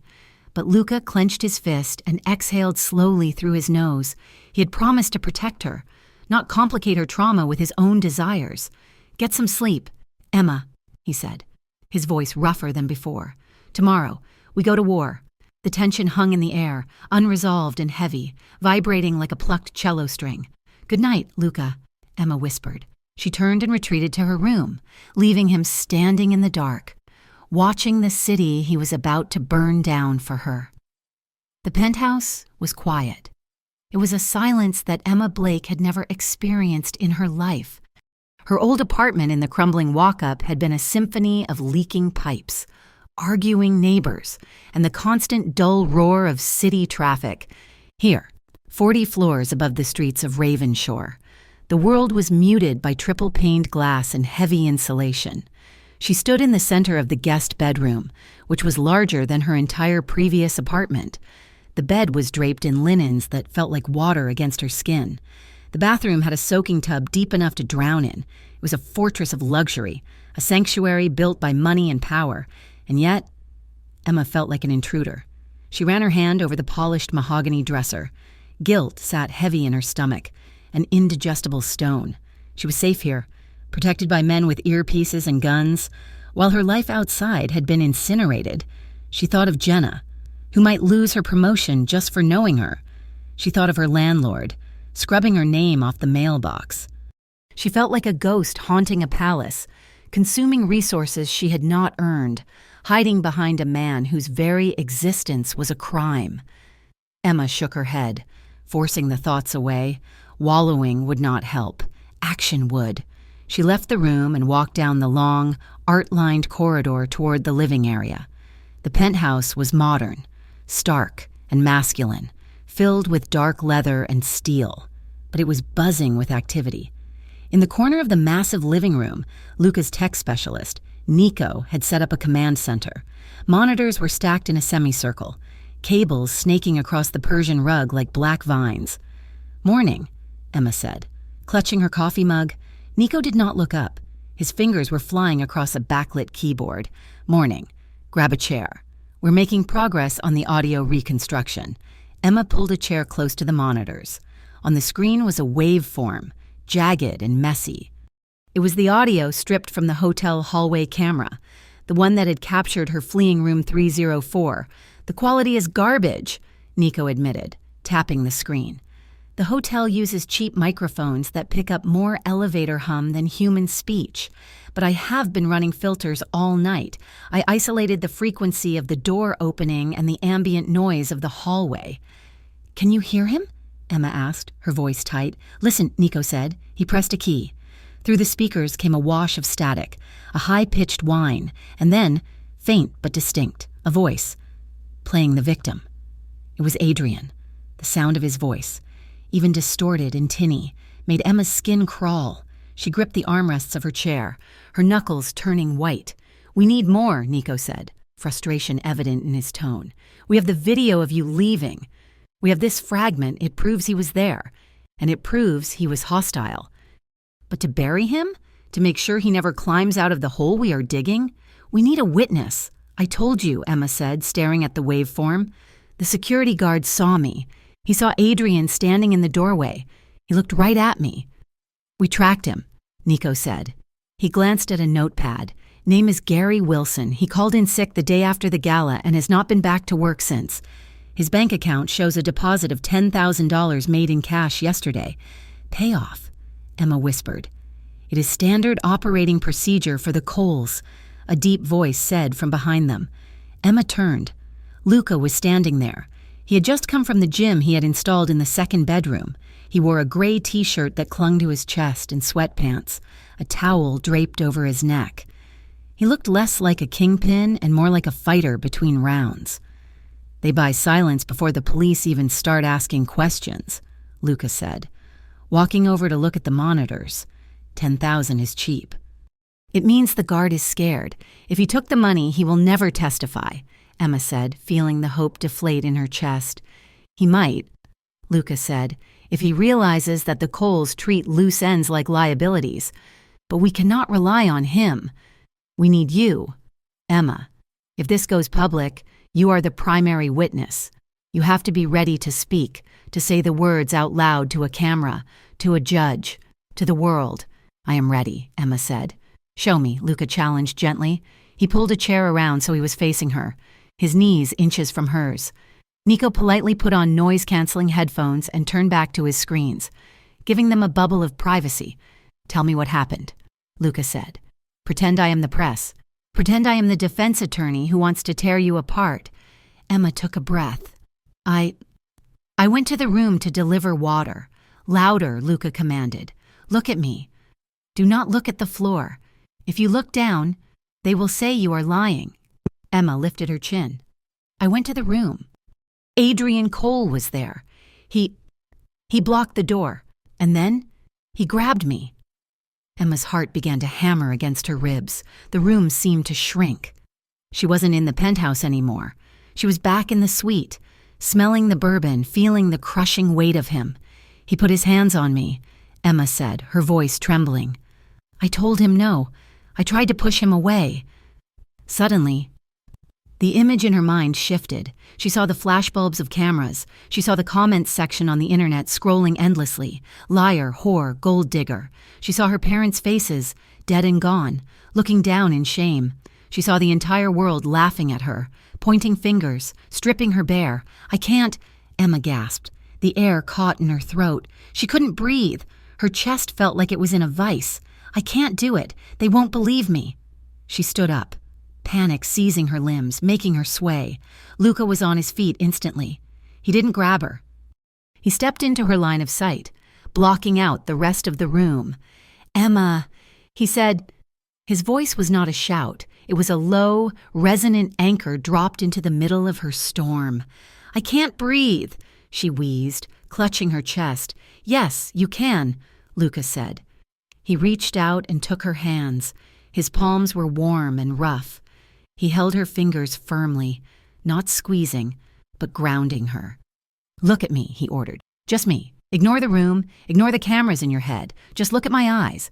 But Luca clenched his fist and exhaled slowly through his nose. He had promised to protect her, not complicate her trauma with his own desires. "Get some sleep, Emma," he said, his voice rougher than before. "Tomorrow, we go to war." The tension hung in the air, unresolved and heavy, vibrating like a plucked cello string. "Good night, Luca," Emma whispered. She turned and retreated to her room, leaving him standing in the dark, watching the city he was about to burn down for her. The penthouse was quiet. It was a silence that Emma Blake had never experienced in her life. Her old apartment in the crumbling walk-up had been a symphony of leaking pipes, arguing neighbors, and the constant dull roar of city traffic. Here, 40 floors above the streets of Ravenshore, the world was muted by triple-paned glass and heavy insulation. She stood in the center of the guest bedroom, which was larger than her entire previous apartment. The bed was draped in linens that felt like water against her skin. The bathroom had a soaking tub deep enough to drown in. It was a fortress of luxury, a sanctuary built by money and power. And yet, Emma felt like an intruder. She ran her hand over the polished mahogany dresser. Guilt sat heavy in her stomach, an indigestible stone. She was safe here, protected by men with earpieces and guns. While her life outside had been incinerated, she thought of Jenna, who might lose her promotion just for knowing her. She thought of her landlord, scrubbing her name off the mailbox. She felt like a ghost haunting a palace, consuming resources she had not earned, hiding behind a man whose very existence was a crime. Emma shook her head, forcing the thoughts away. Wallowing would not help. Action would. She left the room and walked down the long, art-lined corridor toward the living area. The penthouse was modern, stark and masculine, filled with dark leather and steel, but it was buzzing with activity. In the corner of the massive living room, Luca's tech specialist, Nico, had set up a command center. Monitors were stacked in a semicircle, cables snaking across the Persian rug like black vines. "Morning," Emma said, clutching her coffee mug. Nico did not look up. His fingers were flying across a backlit keyboard. "Morning. Grab a chair. We're making progress on the audio reconstruction." Emma pulled a chair close to the monitors. On the screen was a waveform, jagged and messy. It was the audio stripped from the hotel hallway camera, the one that had captured her fleeing room 304. "The quality is garbage," Nico admitted, tapping the screen. "The hotel uses cheap microphones that pick up more elevator hum than human speech. But I have been running filters all night. I isolated the frequency of the door opening and the ambient noise of the hallway." "Can you hear him?" Emma asked, her voice tight. "Listen," Nico said. He pressed a key. Through the speakers came a wash of static, a high-pitched whine, and then, faint but distinct, a voice, playing the victim. It was Adrian. The sound of his voice, even distorted and tinny, made Emma's skin crawl. She gripped the armrests of her chair, her knuckles turning white. We need more, Nico said, frustration evident in his tone. We have the video of you leaving. We have this fragment. It proves he was there, and it proves he was hostile. But to bury him? To make sure he never climbs out of the hole we are digging? We need a witness. I told you, Emma said, staring at the waveform. The security guard saw me. He saw Adrian standing in the doorway. He looked right at me. We tracked him, Nico said. He glanced at a notepad. Name is Gary Wilson. He called in sick the day after the gala and has not been back to work since. His bank account shows a deposit of $10,000 made in cash yesterday. Payoff, Emma whispered. It is standard operating procedure for the Coles, a deep voice said from behind them. Emma turned. Luca was standing there. He had just come from the gym he had installed in the second bedroom. He wore a gray t-shirt that clung to his chest and sweatpants, a towel draped over his neck. He looked less like a kingpin and more like a fighter between rounds. They buy silence before the police even start asking questions, Luca said, walking over to look at the monitors. 10,000 is cheap. It means the guard is scared. If he took the money, he will never testify, Emma said, feeling the hope deflate in her chest. He might, Luca said, if he realizes that the Coles treat loose ends like liabilities. But we cannot rely on him. We need you, Emma. If this goes public, you are the primary witness. You have to be ready to speak, to say the words out loud to a camera, to a judge, to the world. I am ready, Emma said. Show me, Luca challenged gently. He pulled a chair around so he was facing her, his knees inches from hers. Nico politely put on noise-canceling headphones and turned back to his screens, giving them a bubble of privacy. Tell me what happened, Luca said. Pretend I am the press. Pretend I am the defense attorney who wants to tear you apart. Emma took a breath. I went to the room to deliver water. Louder, Luca commanded. Look at me. Do not look at the floor. If you look down, they will say you are lying. Emma lifted her chin. I went to the room. Adrian Cole was there. He blocked the door, and then he grabbed me. Emma's heart began to hammer against her ribs. The room seemed to shrink. She wasn't in the penthouse anymore. She was back in the suite, smelling the bourbon, feeling the crushing weight of him. He put his hands on me, Emma said, her voice trembling. I told him no. I tried to push him away. Suddenly, the image in her mind shifted. She saw the flashbulbs of cameras. She saw the comments section on the internet scrolling endlessly. Liar, whore, gold digger. She saw her parents' faces, dead and gone, looking down in shame. She saw the entire world laughing at her, pointing fingers, stripping her bare. I can't, Emma gasped. The air caught in her throat. She couldn't breathe. Her chest felt like it was in a vice. I can't do it. They won't believe me. She stood up. Panic seizing her limbs, making her sway. Luca was on his feet instantly. He didn't grab her. He stepped into her line of sight, blocking out the rest of the room. Emma, he said. His voice was not a shout. It was a low, resonant anchor dropped into the middle of her storm. I can't breathe, she wheezed, clutching her chest. Yes, you can, Luca said. He reached out and took her hands. His palms were warm and rough. He held her fingers firmly, not squeezing, but grounding her. Look at me, he ordered. Just me. Ignore the room. Ignore the cameras in your head. Just look at my eyes.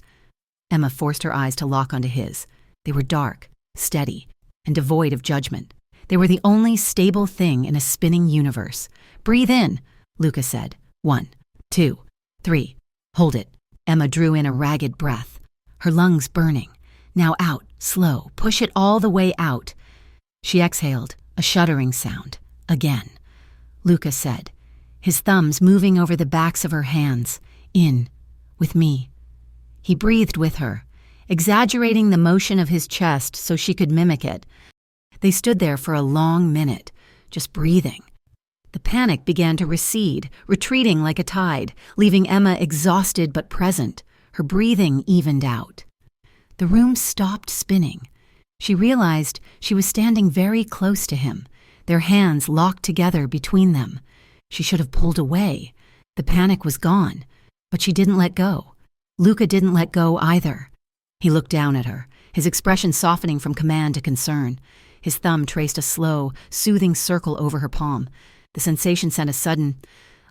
Emma forced her eyes to lock onto his. They were dark, steady, and devoid of judgment. They were the only stable thing in a spinning universe. Breathe in, Luca said. 1, 2, 3. Hold it. Emma drew in a ragged breath, her lungs burning. Now out, slow, push it all the way out. She exhaled, a shuddering sound. Again. Luca said, his thumbs moving over the backs of her hands. In, with me. He breathed with her, exaggerating the motion of his chest so she could mimic it. They stood there for a long minute, just breathing. The panic began to recede, retreating like a tide, leaving Emma exhausted but present. Her breathing evened out. The room stopped spinning. She realized she was standing very close to him, their hands locked together between them. She should have pulled away. The panic was gone, but she didn't let go. Luca didn't let go either. He looked down at her, his expression softening from command to concern. His thumb traced a slow, soothing circle over her palm. The sensation sent a sudden,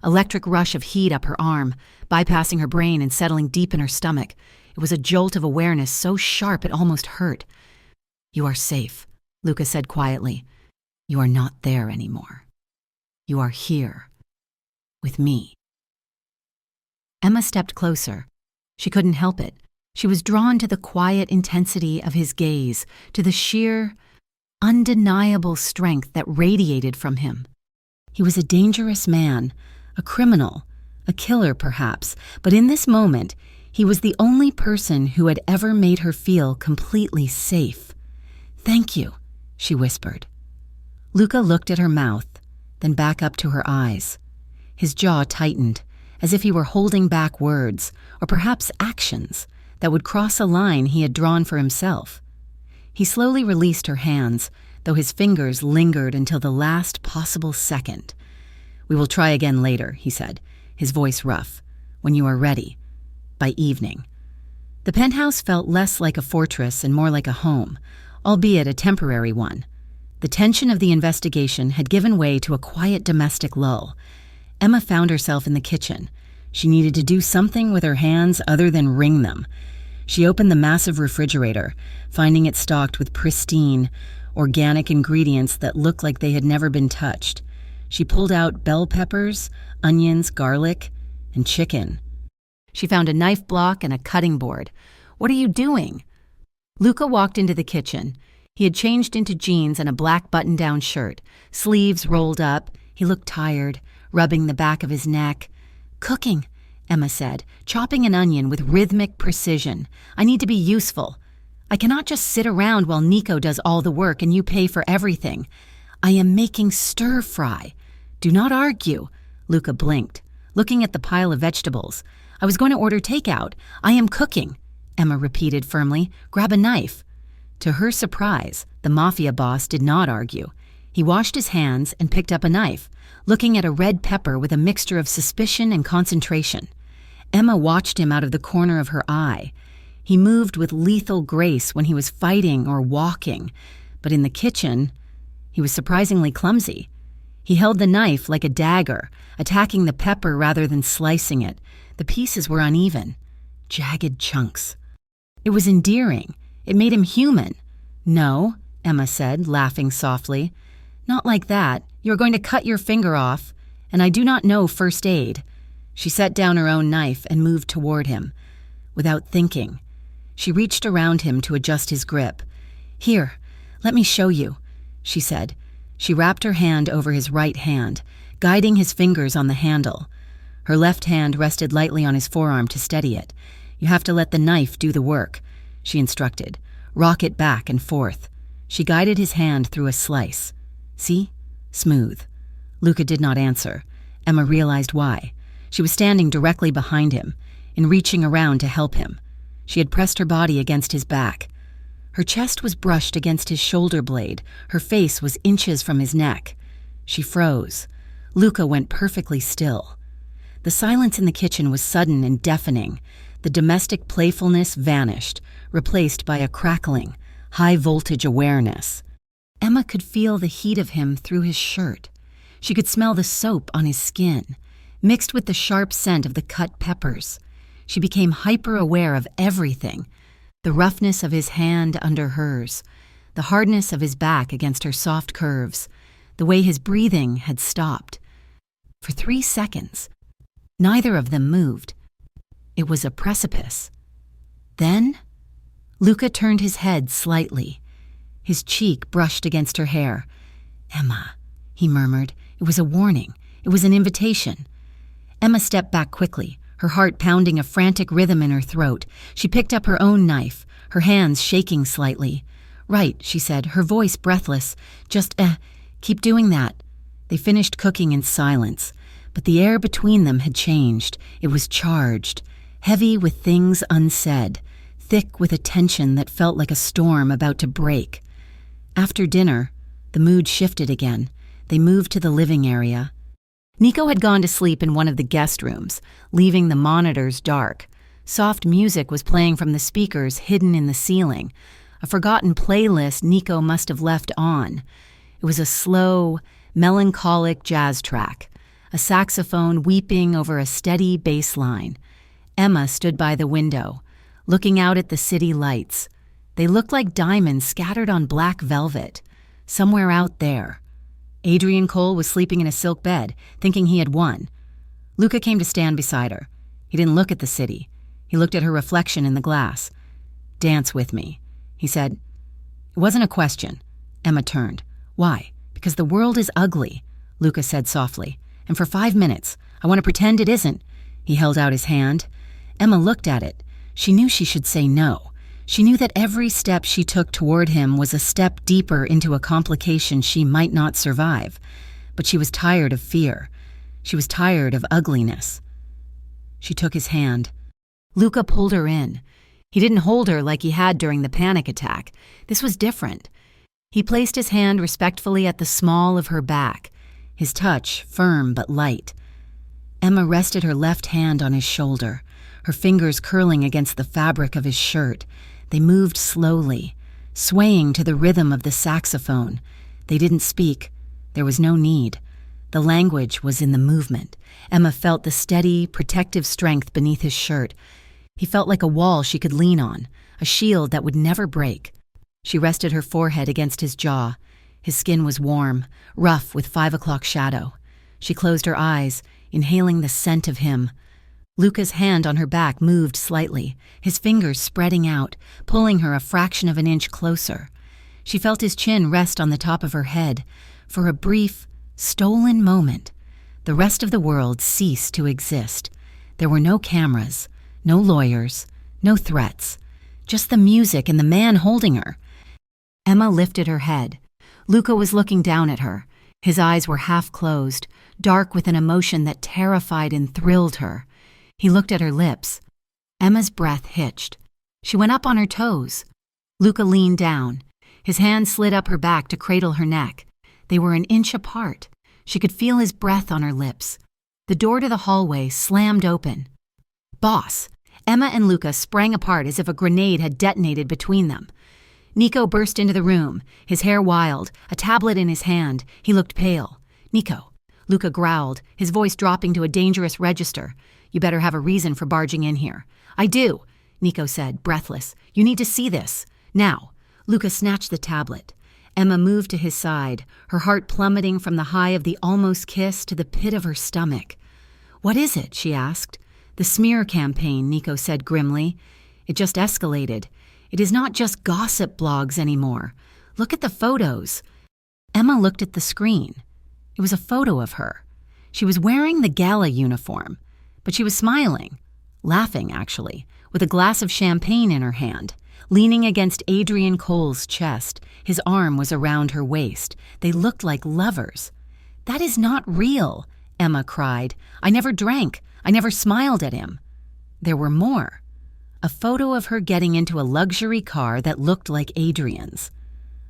electric rush of heat up her arm, bypassing her brain and settling deep in her stomach. It was a jolt of awareness so sharp it almost hurt. "You are safe," Luca said quietly. "You are not there anymore. You are here, with me." Emma stepped closer. She couldn't help it. She was drawn to the quiet intensity of his gaze, to the sheer, undeniable strength that radiated from him. He was a dangerous man, a criminal, a killer perhaps, but in this moment, he was the only person who had ever made her feel completely safe. "Thank you," she whispered. Luca looked at her mouth, then back up to her eyes. His jaw tightened, as if he were holding back words, or perhaps actions, that would cross a line he had drawn for himself. He slowly released her hands, though his fingers lingered until the last possible second. "We will try again later," he said, his voice rough, "when you are ready. By evening." The penthouse felt less like a fortress and more like a home, albeit a temporary one. The tension of the investigation had given way to a quiet domestic lull. Emma found herself in the kitchen. She needed to do something with her hands other than wring them. She opened the massive refrigerator, finding it stocked with pristine, organic ingredients that looked like they had never been touched. She pulled out bell peppers, onions, garlic, and chicken. She found a knife block and a cutting board. "What are you doing?" Luca walked into the kitchen. He had changed into jeans and a black button-down shirt, sleeves rolled up. He looked tired, rubbing the back of his neck. "Cooking," Emma said, "chopping an onion with rhythmic precision. I need to be useful. I cannot just sit around while Nico does all the work and you pay for everything. I am making stir-fry." "Do not argue," Luca blinked, looking at the pile of vegetables. "I was going to order takeout. I am cooking," Emma repeated firmly. "Grab a knife." To her surprise, the mafia boss did not argue. He washed his hands and picked up a knife, looking at a red pepper with a mixture of suspicion and concentration. Emma watched him out of the corner of her eye. He moved with lethal grace when he was fighting or walking, but in the kitchen, he was surprisingly clumsy. He held the knife like a dagger, attacking the pepper rather than slicing it. The pieces were uneven, jagged chunks. It was endearing. It made him human. "No," Emma said, laughing softly. "Not like that. You are going to cut your finger off, and I do not know first aid." She set down her own knife and moved toward him. Without thinking, she reached around him to adjust his grip. "Here, let me show you," she said. She wrapped her hand over his right hand, guiding his fingers on the handle. Her left hand rested lightly on his forearm to steady it. "You have to let the knife do the work," she instructed. "Rock it back and forth." She guided his hand through a slice. "See? Smooth." Luca did not answer. Emma realized why. She was standing directly behind him, and reaching around to help him. She had pressed her body against his back. Her chest was brushed against his shoulder blade. Her face was inches from his neck. She froze. Luca went perfectly still. The silence in the kitchen was sudden and deafening. The domestic playfulness vanished, replaced by a crackling, high-voltage awareness. Emma could feel the heat of him through his shirt. She could smell the soap on his skin, mixed with the sharp scent of the cut peppers. She became hyper-aware of everything: the roughness of his hand under hers, the hardness of his back against her soft curves, the way his breathing had stopped. For 3 seconds, neither of them moved. It was a precipice. Then, Luca turned his head slightly. His cheek brushed against her hair. "Emma," he murmured. It was a warning. It was an invitation. Emma stepped back quickly, her heart pounding a frantic rhythm in her throat. She picked up her own knife, her hands shaking slightly. "Right," she said, her voice breathless. "Just, keep doing that." They finished cooking in silence, but the air between them had changed. It was charged, heavy with things unsaid, thick with a tension that felt like a storm about to break. After dinner, the mood shifted again. They moved to the living area. Nico had gone to sleep in one of the guest rooms, leaving the monitors dark. Soft music was playing from the speakers hidden in the ceiling. a forgotten playlist Nico must have left on. It was a slow, melancholic jazz track, a saxophone weeping over a steady bass line. Emma stood by the window, looking out at the city lights. They looked like diamonds scattered on black velvet. Somewhere out there. Adrian Cole was sleeping in a silk bed, thinking he had won. Luca came to stand beside her. He didn't look at the city. He looked at her reflection in the glass. "Dance with me," he said. It wasn't a question. Emma turned. "Why?" "Because the world is ugly," Luca said softly. "And for 5 minutes, I want to pretend it isn't." He held out his hand. Emma looked at it. She knew she should say no. She knew that every step she took toward him was a step deeper into a complication she might not survive. But she was tired of fear. She was tired of ugliness. She took his hand. Luca pulled her in. He didn't hold her like he had during the panic attack. This was different. He placed his hand respectfully at the small of her back, his touch firm but light. Emma rested her left hand on his shoulder, her fingers curling against the fabric of his shirt. They moved slowly, swaying to the rhythm of the saxophone. They didn't speak. There was no need. The language was in the movement. Emma felt the steady, protective strength beneath his shirt. He felt like a wall she could lean on, a shield that would never break. She rested her forehead against his jaw. His skin was warm, rough with 5 o'clock shadow. She closed her eyes, inhaling the scent of him. Luca's hand on her back moved slightly, his fingers spreading out, pulling her a fraction of an inch closer. She felt his chin rest on the top of her head. For a brief, stolen moment, the rest of the world ceased to exist. There were no cameras, no lawyers, no threats, just the music and the man holding her. Emma lifted her head. Luca was looking down at her. His eyes were half closed, dark with an emotion that terrified and thrilled her. He looked at her lips. Emma's breath hitched. She went up on her toes. Luca leaned down. His hand slid up her back to cradle her neck. They were an inch apart. She could feel his breath on her lips. The door to the hallway slammed open. "Boss!" Emma and Luca sprang apart as if a grenade had detonated between them. Nico burst into the room, his hair wild, a tablet in his hand. He looked pale. "Nico," Luca growled, his voice dropping to a dangerous register. "You better have a reason for barging in here." "I do," Nico said, breathless. "You need to see this. Now." Luca snatched the tablet. Emma moved to his side, her heart plummeting from the high of the almost kiss to the pit of her stomach. "What is it?" she asked. "The smear campaign," Nico said grimly. "It just escalated. It is not just gossip blogs anymore. Look at the photos." Emma looked at the screen. It was a photo of her. She was wearing the gala uniform, but she was smiling, laughing actually, with a glass of champagne in her hand, leaning against Adrian Cole's chest. His arm was around her waist. They looked like lovers. "That is not real," Emma cried. "I never drank. I never smiled at him." There were more. A photo of her getting into a luxury car that looked like Adrian's.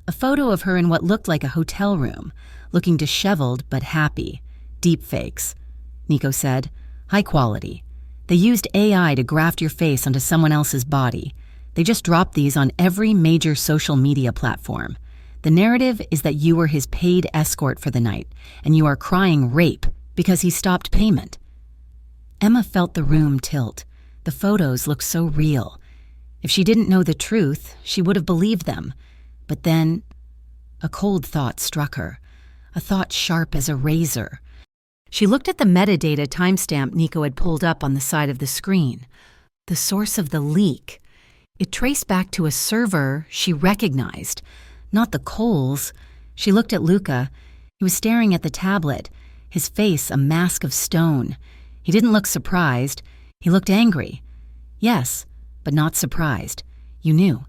A photo of her in what looked like a hotel room, looking disheveled but happy. Deepfakes, Nico said. High quality. They used AI to graft your face onto someone else's body. They just dropped these on every major social media platform. The narrative is that you were his paid escort for the night, and you are crying rape because he stopped payment. Emma felt the room tilt. The photos looked so real. If she didn't know the truth, she would have believed them. But then, a cold thought struck her, a thought sharp as a razor. She looked at the metadata timestamp Nico had pulled up on the side of the screen. The source of the leak. It traced back to a server she recognized, not the Coles. She looked at Luca. He was staring at the tablet, his face a mask of stone. He didn't look surprised. He looked angry. Yes, but not surprised. You knew.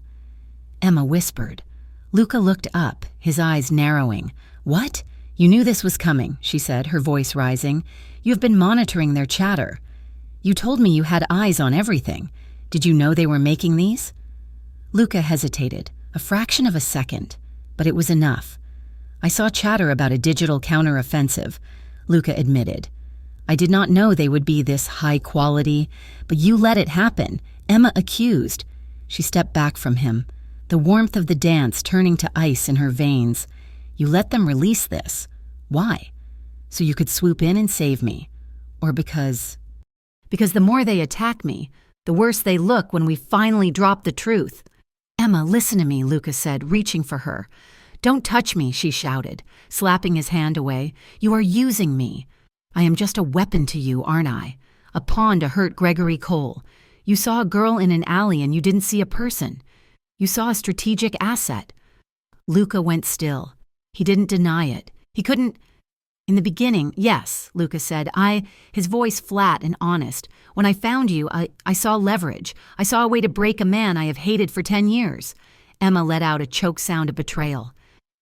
Emma whispered. Luca looked up, his eyes narrowing. What? You knew this was coming, she said, her voice rising. You have been monitoring their chatter. You told me you had eyes on everything. Did you know they were making these? Luca hesitated, a fraction of a second, but it was enough. I saw chatter about a digital counteroffensive, Luca admitted. I did not know they would be this high quality, but you let it happen. Emma accused. She stepped back from him. the warmth of the dance turning to ice in her veins. You let them release this. Why? So you could swoop in and save me. Or because the more they attack me, the worse they look when we finally drop the truth. Emma, listen to me, Lucas said, reaching for her. Don't touch me, she shouted, slapping his hand away. You are using me. I am just a weapon to you, aren't I? A pawn to hurt Gregory Cole. You saw a girl in an alley and you didn't see a person. You saw a strategic asset. Luca went still. He didn't deny it. He couldn't. In the beginning, yes, Lucas said. His voice flat and honest. When I found you, I saw leverage. I saw a way to break a man I have hated for 10 years. Emma let out a choked sound of betrayal.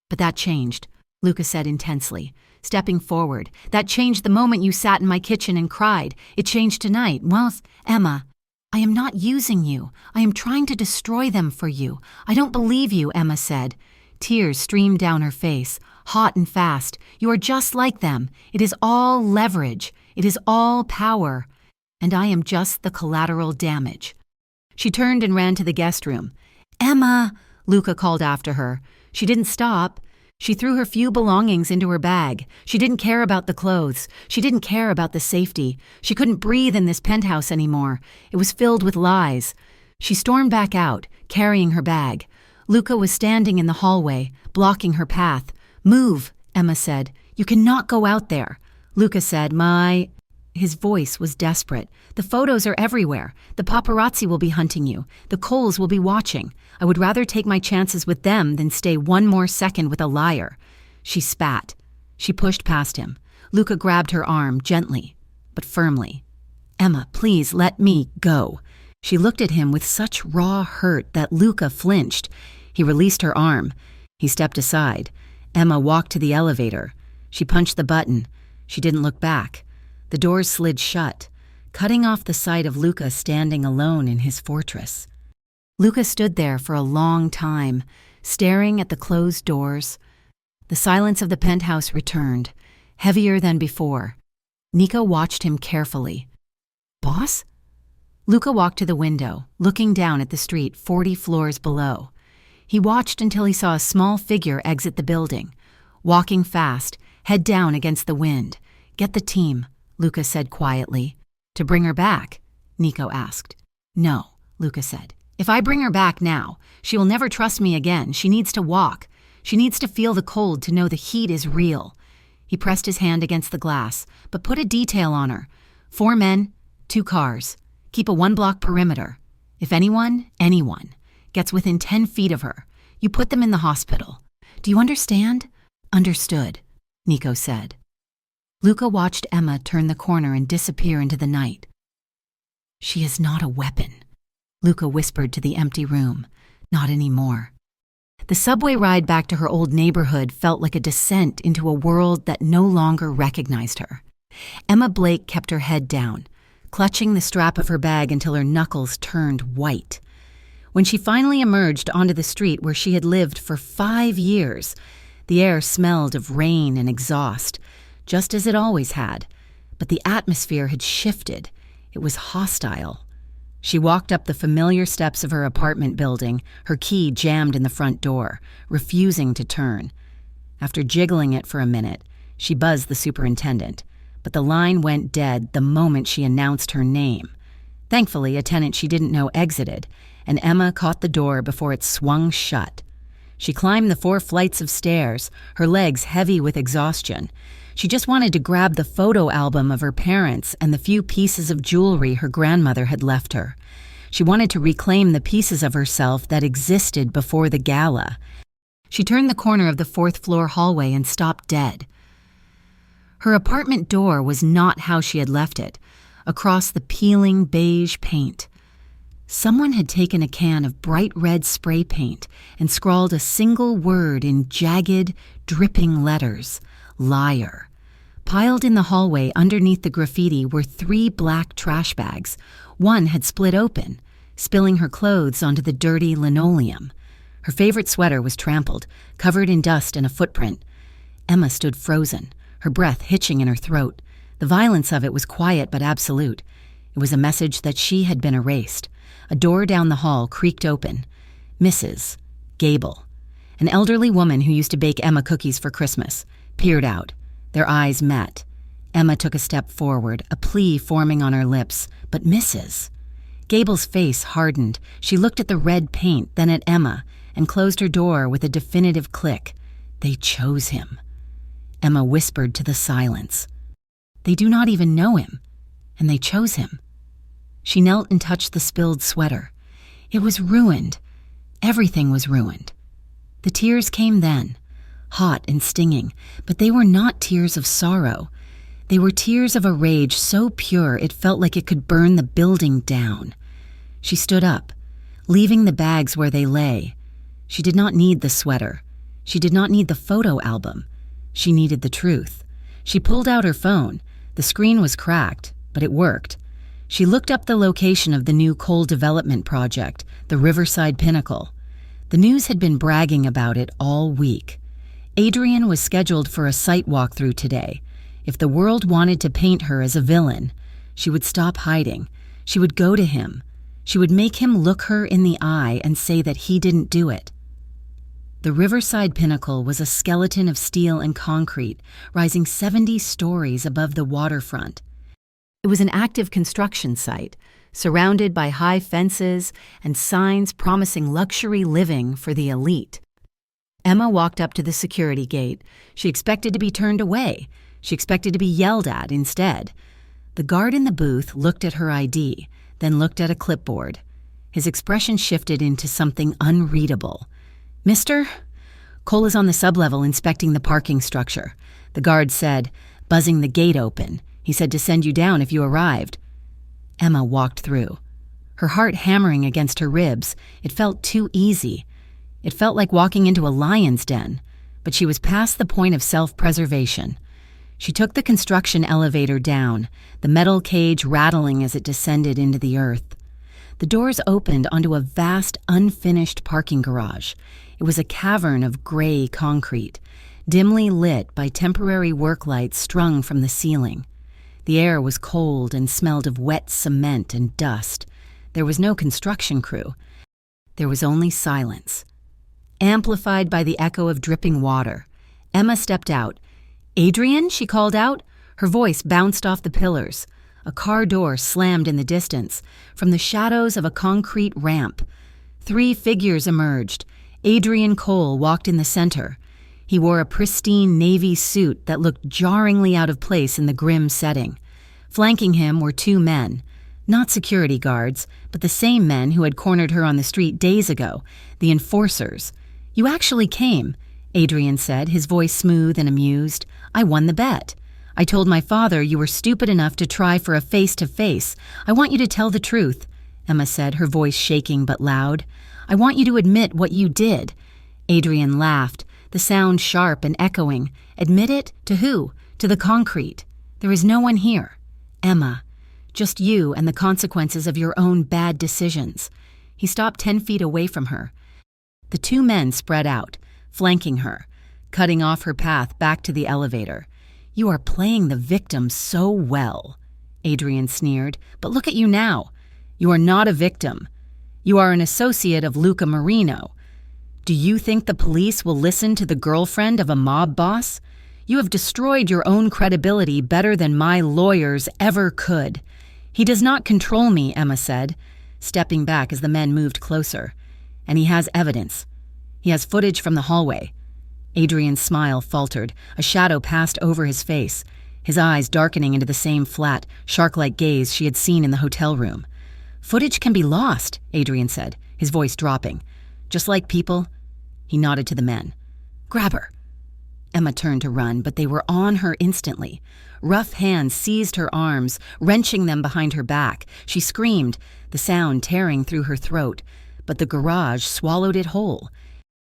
But that changed, Lucas said intensely, stepping forward. That changed the moment you sat in my kitchen and cried. It changed tonight. Well, Emma, I am not using you. I am trying to destroy them for you. I don't believe you, Emma said. Tears streamed down her face, hot and fast. You are just like them. It is all leverage. It is all power. And I am just the collateral damage. She turned and ran to the guest room. Emma, Luca called after her. She didn't stop. She threw her few belongings into her bag. She didn't care about the clothes. She didn't care about the safety. She couldn't breathe in this penthouse anymore. It was filled with lies. She stormed back out, carrying her bag. Luca was standing in the hallway, blocking her path. Move, Emma said. You cannot go out there. Luca said, His voice was desperate. The photos are everywhere. The paparazzi will be hunting you. The Coles will be watching. I would rather take my chances with them than stay one more second with a liar. She spat. She pushed past him. Luca grabbed her arm gently, but firmly. Emma, please let me go. She looked at him with such raw hurt that Luca flinched. He released her arm. He stepped aside. Emma walked to the elevator. She punched the button. She didn't look back. The doors slid shut, cutting off the sight of Luca standing alone in his fortress. Luca stood there for a long time, staring at the closed doors. The silence of the penthouse returned, heavier than before. Nico watched him carefully. Boss? Luca walked to the window, looking down at the street 40 floors below. He watched until he saw a small figure exit the building, walking fast, head down against the wind. Get the team, Luca said quietly. To bring her back? Nico asked. No, Luca said. If I bring her back now, she will never trust me again. She needs to walk. She needs to feel the cold to know the heat is real. He pressed his hand against the glass, but put a detail on her. 4 men, 2 cars. Keep a 1-block perimeter. If anyone gets within 10 feet of her, you put them in the hospital. Do you understand? Understood, Nico said. Luca watched Emma turn the corner and disappear into the night. She is not a weapon, Luca whispered to the empty room. Not anymore. The subway ride back to her old neighborhood felt like a descent into a world that no longer recognized her. Emma Blake kept her head down, clutching the strap of her bag until her knuckles turned white. When she finally emerged onto the street where she had lived for 5 years, the air smelled of rain and exhaust, just as it always had, but the atmosphere had shifted. It was hostile. She walked up the familiar steps of her apartment building, her key jammed in the front door, refusing to turn. After jiggling it for a minute, she buzzed the superintendent, but the line went dead the moment she announced her name. Thankfully, a tenant she didn't know exited, and Emma caught the door before it swung shut. She climbed the 4 flights of stairs, her legs heavy with exhaustion. She just wanted to grab the photo album of her parents and the few pieces of jewelry her grandmother had left her. She wanted to reclaim the pieces of herself that existed before the gala. She turned the corner of the 4th floor hallway and stopped dead. Her apartment door was not how she had left it, across the peeling beige paint. Someone had taken a can of bright red spray paint and scrawled a single word in jagged, dripping letters: liar. Piled in the hallway underneath the graffiti were 3 black trash bags. One had split open, spilling her clothes onto the dirty linoleum. Her favorite sweater was trampled, covered in dust and a footprint. Emma stood frozen, her breath hitching in her throat. The violence of it was quiet but absolute. It was a message that she had been erased. A door down the hall creaked open. Mrs. Gable, an elderly woman who used to bake Emma cookies for Christmas, peered out. Their eyes met. Emma took a step forward, a plea forming on her lips, but misses. Gable's face hardened. She looked at the red paint, then at Emma, and closed her door with a definitive click. They chose him. Emma whispered to the silence. They do not even know him, and they chose him. She knelt and touched the spilled sweater. It was ruined. Everything was ruined. The tears came then, hot and stinging, but they were not tears of sorrow. They were tears of a rage so pure it felt like it could burn the building down. She stood up, leaving the bags where they lay. She did not need the sweater. She did not need the photo album. She needed the truth. She pulled out her phone. The screen was cracked, but it worked. She looked up the location of the new coal development project, the Riverside Pinnacle. The news had been bragging about it all week. Adrian was scheduled for a site walkthrough today. If the world wanted to paint her as a villain, she would stop hiding. She would go to him. She would make him look her in the eye and say that he didn't do it. The Riverside Pinnacle was a skeleton of steel and concrete, rising 70 stories above the waterfront. It was an active construction site, surrounded by high fences and signs promising luxury living for the elite. Emma walked up to the security gate. She expected to be turned away. She expected to be yelled at instead. The guard in the booth looked at her ID, then looked at a clipboard. His expression shifted into something unreadable. "Mister?" "Cole is on the sublevel inspecting the parking structure." The guard said, buzzing the gate open. "He said to send you down if you arrived." Emma walked through. Her heart hammering against her ribs. It felt too easy. It felt like walking into a lion's den, but she was past the point of self-preservation. She took the construction elevator down, the metal cage rattling as it descended into the earth. The doors opened onto a vast, unfinished parking garage. It was a cavern of gray concrete, dimly lit by temporary work lights strung from the ceiling. The air was cold and smelled of wet cement and dust. There was no construction crew. There was only silence, amplified by the echo of dripping water. Emma stepped out. "Adrian?" she called out. Her voice bounced off the pillars. A car door slammed in the distance. From the shadows of a concrete ramp, 3 figures emerged. Adrian Cole walked in the center. He wore a pristine navy suit that looked jarringly out of place in the grim setting. Flanking him were 2 men, not security guards, but the same men who had cornered her on the street days ago, the enforcers. "You actually came," Adrian said, his voice smooth and amused. "I won the bet. I told my father you were stupid enough to try for a face-to-face. I want you to tell the truth," Emma said, her voice shaking but loud. "I want you to admit what you did." Adrian laughed, the sound sharp and echoing. "Admit it? To who? To the concrete. There is no one here. Emma. Just you and the consequences of your own bad decisions." He stopped 10 feet away from her. The 2 men spread out, flanking her, cutting off her path back to the elevator. "You are playing the victim so well," Adrian sneered. "But look at you now. You are not a victim. You are an associate of Luca Marino. Do you think the police will listen to the girlfriend of a mob boss? You have destroyed your own credibility better than my lawyers ever could." "He does not control me," Emma said, stepping back as the men moved closer. "And he has evidence. He has footage from the hallway." Adrian's smile faltered. A shadow passed over his face, his eyes darkening into the same flat, shark-like gaze she had seen in the hotel room. "Footage can be lost," Adrian said, his voice dropping. "Just like people." He nodded to the men. "Grab her." Emma turned to run, but they were on her instantly. Rough hands seized her arms, wrenching them behind her back. She screamed, the sound tearing through her throat, but the garage swallowed it whole.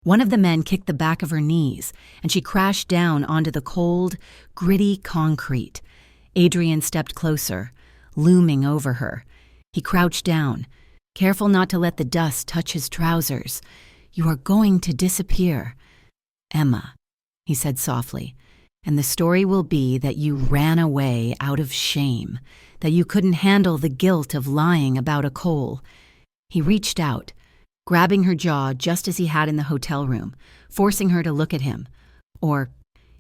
One of the men kicked the back of her knees, and she crashed down onto the cold, gritty concrete. Adrian stepped closer, looming over her. He crouched down, careful not to let the dust touch his trousers. "You are going to disappear, Emma," he said softly, "and the story will be that you ran away out of shame, that you couldn't handle the guilt of lying about a Cole." He reached out, grabbing her jaw just as he had in the hotel room, forcing her to look at him. Or,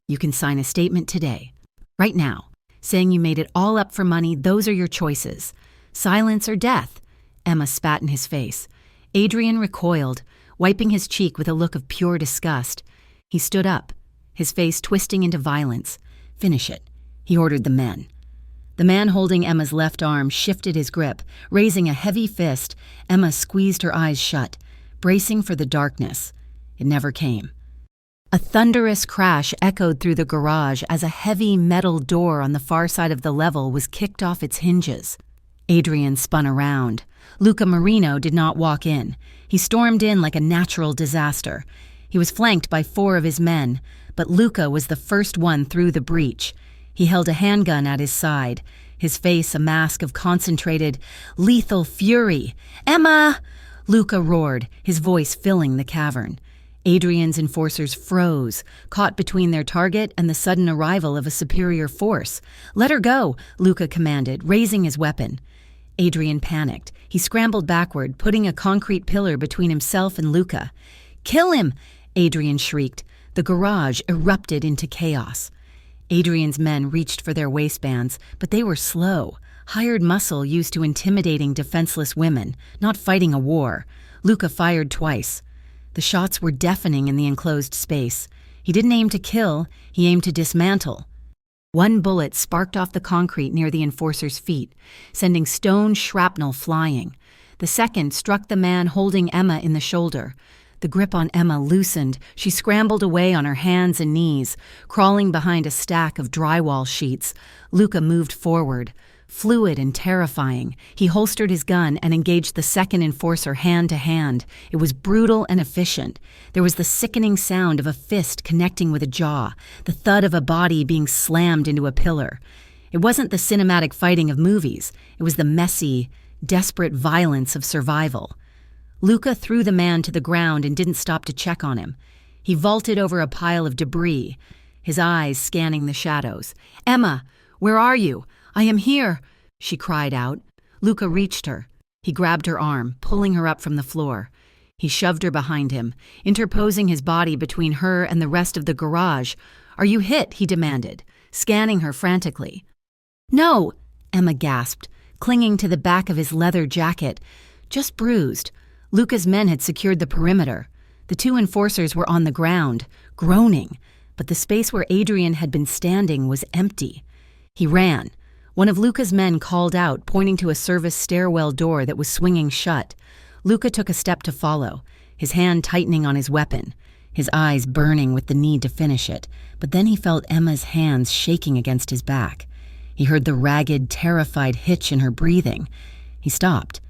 you can sign a statement today, right now, saying you made it all up for money. Those are your choices. Silence or death. Emma spat in his face. Adrian recoiled, wiping his cheek with a look of pure disgust. He stood up, his face twisting into violence. Finish it, he ordered the men. The man holding Emma's left arm shifted his grip. Raising a heavy fist, Emma squeezed her eyes shut, bracing for the darkness. It never came. A thunderous crash echoed through the garage as a heavy metal door on the far side of the level was kicked off its hinges. Adrian spun around. Luca Marino did not walk in. He stormed in like a natural disaster. He was flanked by 4 of his men, but Luca was the first one through the breach. He held a handgun at his side, his face a mask of concentrated, lethal fury. "Emma!" Luca roared, his voice filling the cavern. Adrian's enforcers froze, caught between their target and the sudden arrival of a superior force. "Let her go," Luca commanded, raising his weapon. Adrian panicked. He scrambled backward, putting a concrete pillar between himself and Luca. "Kill him!" Adrian shrieked. The garage erupted into chaos. Adrian's men reached for their waistbands, but they were slow, hired muscle used to intimidating defenseless women, not fighting a war. Luca fired twice. The shots were deafening in the enclosed space. He didn't aim to kill, he aimed to dismantle. One bullet sparked off the concrete near the enforcer's feet, sending stone shrapnel flying. The second struck the man holding Emma in the shoulder. The grip on Emma loosened. She scrambled away on her hands and knees, crawling behind a stack of drywall sheets. Luca moved forward. Fluid and terrifying, he holstered his gun and engaged the second enforcer hand to hand. It was brutal and efficient. There was the sickening sound of a fist connecting with a jaw, the thud of a body being slammed into a pillar. It wasn't the cinematic fighting of movies. It was the messy, desperate violence of survival. Luca threw the man to the ground and didn't stop to check on him. He vaulted over a pile of debris, his eyes scanning the shadows. "Emma, where are you? I am here," she cried out. Luca reached her. He grabbed her arm, pulling her up from the floor. He shoved her behind him, interposing his body between her and the rest of the garage. "Are you hit?" he demanded, scanning her frantically. "No," Emma gasped, clinging to the back of his leather jacket. "Just bruised." Luca's men had secured the perimeter. The 2 enforcers were on the ground, groaning, but the space where Adrian had been standing was empty. He ran. One of Luca's men called out, pointing to a service stairwell door that was swinging shut. Luca took a step to follow, his hand tightening on his weapon, his eyes burning with the need to finish it. But then he felt Emma's hands shaking against his back. He heard the ragged, terrified hitch in her breathing. He stopped.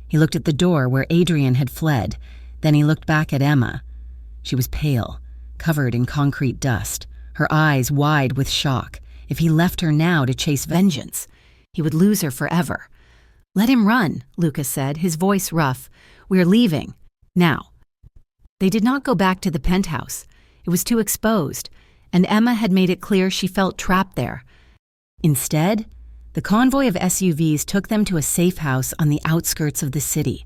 He looked at the door where Adrian had fled. Then he looked back at Emma. She was pale, covered in concrete dust, her eyes wide with shock. If he left her now to chase vengeance, he would lose her forever. "Let him run," Luca said, his voice rough. "We're leaving. Now." They did not go back to the penthouse. It was too exposed, and Emma had made it clear she felt trapped there. Instead, the convoy of SUVs took them to a safe house on the outskirts of the city,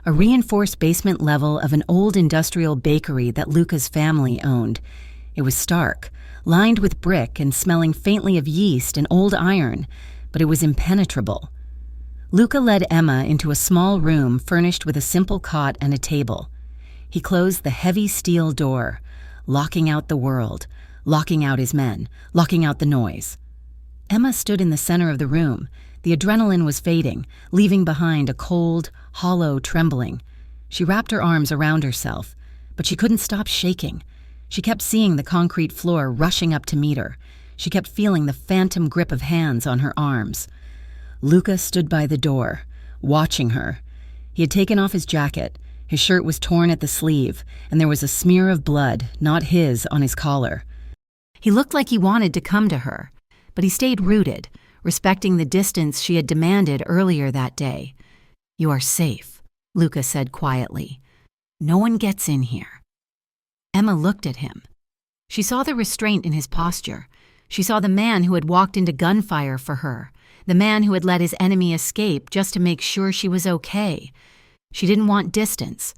a reinforced basement level of an old industrial bakery that Luca's family owned. It was stark, lined with brick and smelling faintly of yeast and old iron, but it was impenetrable. Luca led Emma into a small room furnished with a simple cot and a table. He closed the heavy steel door, locking out the world, locking out his men, locking out the noise. Emma stood in the center of the room. The adrenaline was fading, leaving behind a cold, hollow trembling. She wrapped her arms around herself, but she couldn't stop shaking. She kept seeing the concrete floor rushing up to meet her. She kept feeling the phantom grip of hands on her arms. Luca stood by the door, watching her. He had taken off his jacket. His shirt was torn at the sleeve, and there was a smear of blood, not his, on his collar. He looked like he wanted to come to her, but he stayed rooted, respecting the distance she had demanded earlier that day. "You are safe," Luca said quietly. "No one gets in here." Emma looked at him. She saw the restraint in his posture. She saw the man who had walked into gunfire for her, the man who had let his enemy escape just to make sure she was okay. She didn't want distance.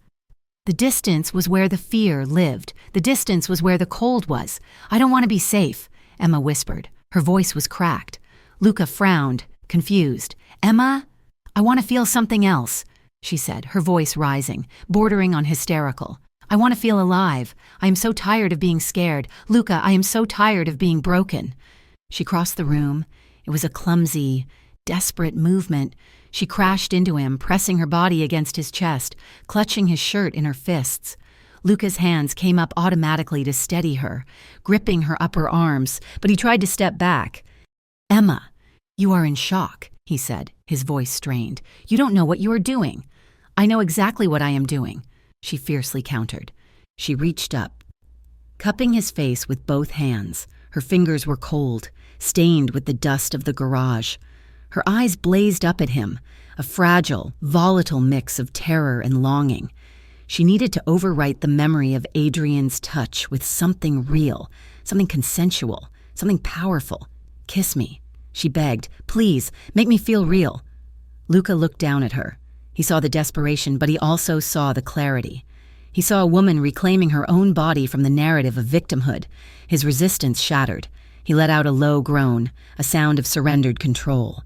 The distance was where the fear lived. The distance was where the cold was. I don't want to be safe, Emma whispered. Her voice was cracked. Luca frowned, confused. Emma, I want to feel something else, she said, her voice rising, bordering on hysterical. I want to feel alive. I am so tired of being scared. Luca, I am so tired of being broken. She crossed the room. It was a clumsy, desperate movement. She crashed into him, pressing her body against his chest, clutching his shirt in her fists. Luca's hands came up automatically to steady her, gripping her upper arms, but he tried to step back. Emma, you are in shock, he said, his voice strained. You don't know what you are doing. I know exactly what I am doing, she fiercely countered. She reached up, cupping his face with both hands. Her fingers were cold, stained with the dust of the garage. Her eyes blazed up at him, a fragile, volatile mix of terror and longing. She needed to overwrite the memory of Adrian's touch with something real, something consensual, something powerful. Kiss me, she begged. Please, make me feel real. Luca looked down at her. He saw the desperation, but he also saw the clarity. He saw a woman reclaiming her own body from the narrative of victimhood. His resistance shattered. He let out a low groan, a sound of surrendered control.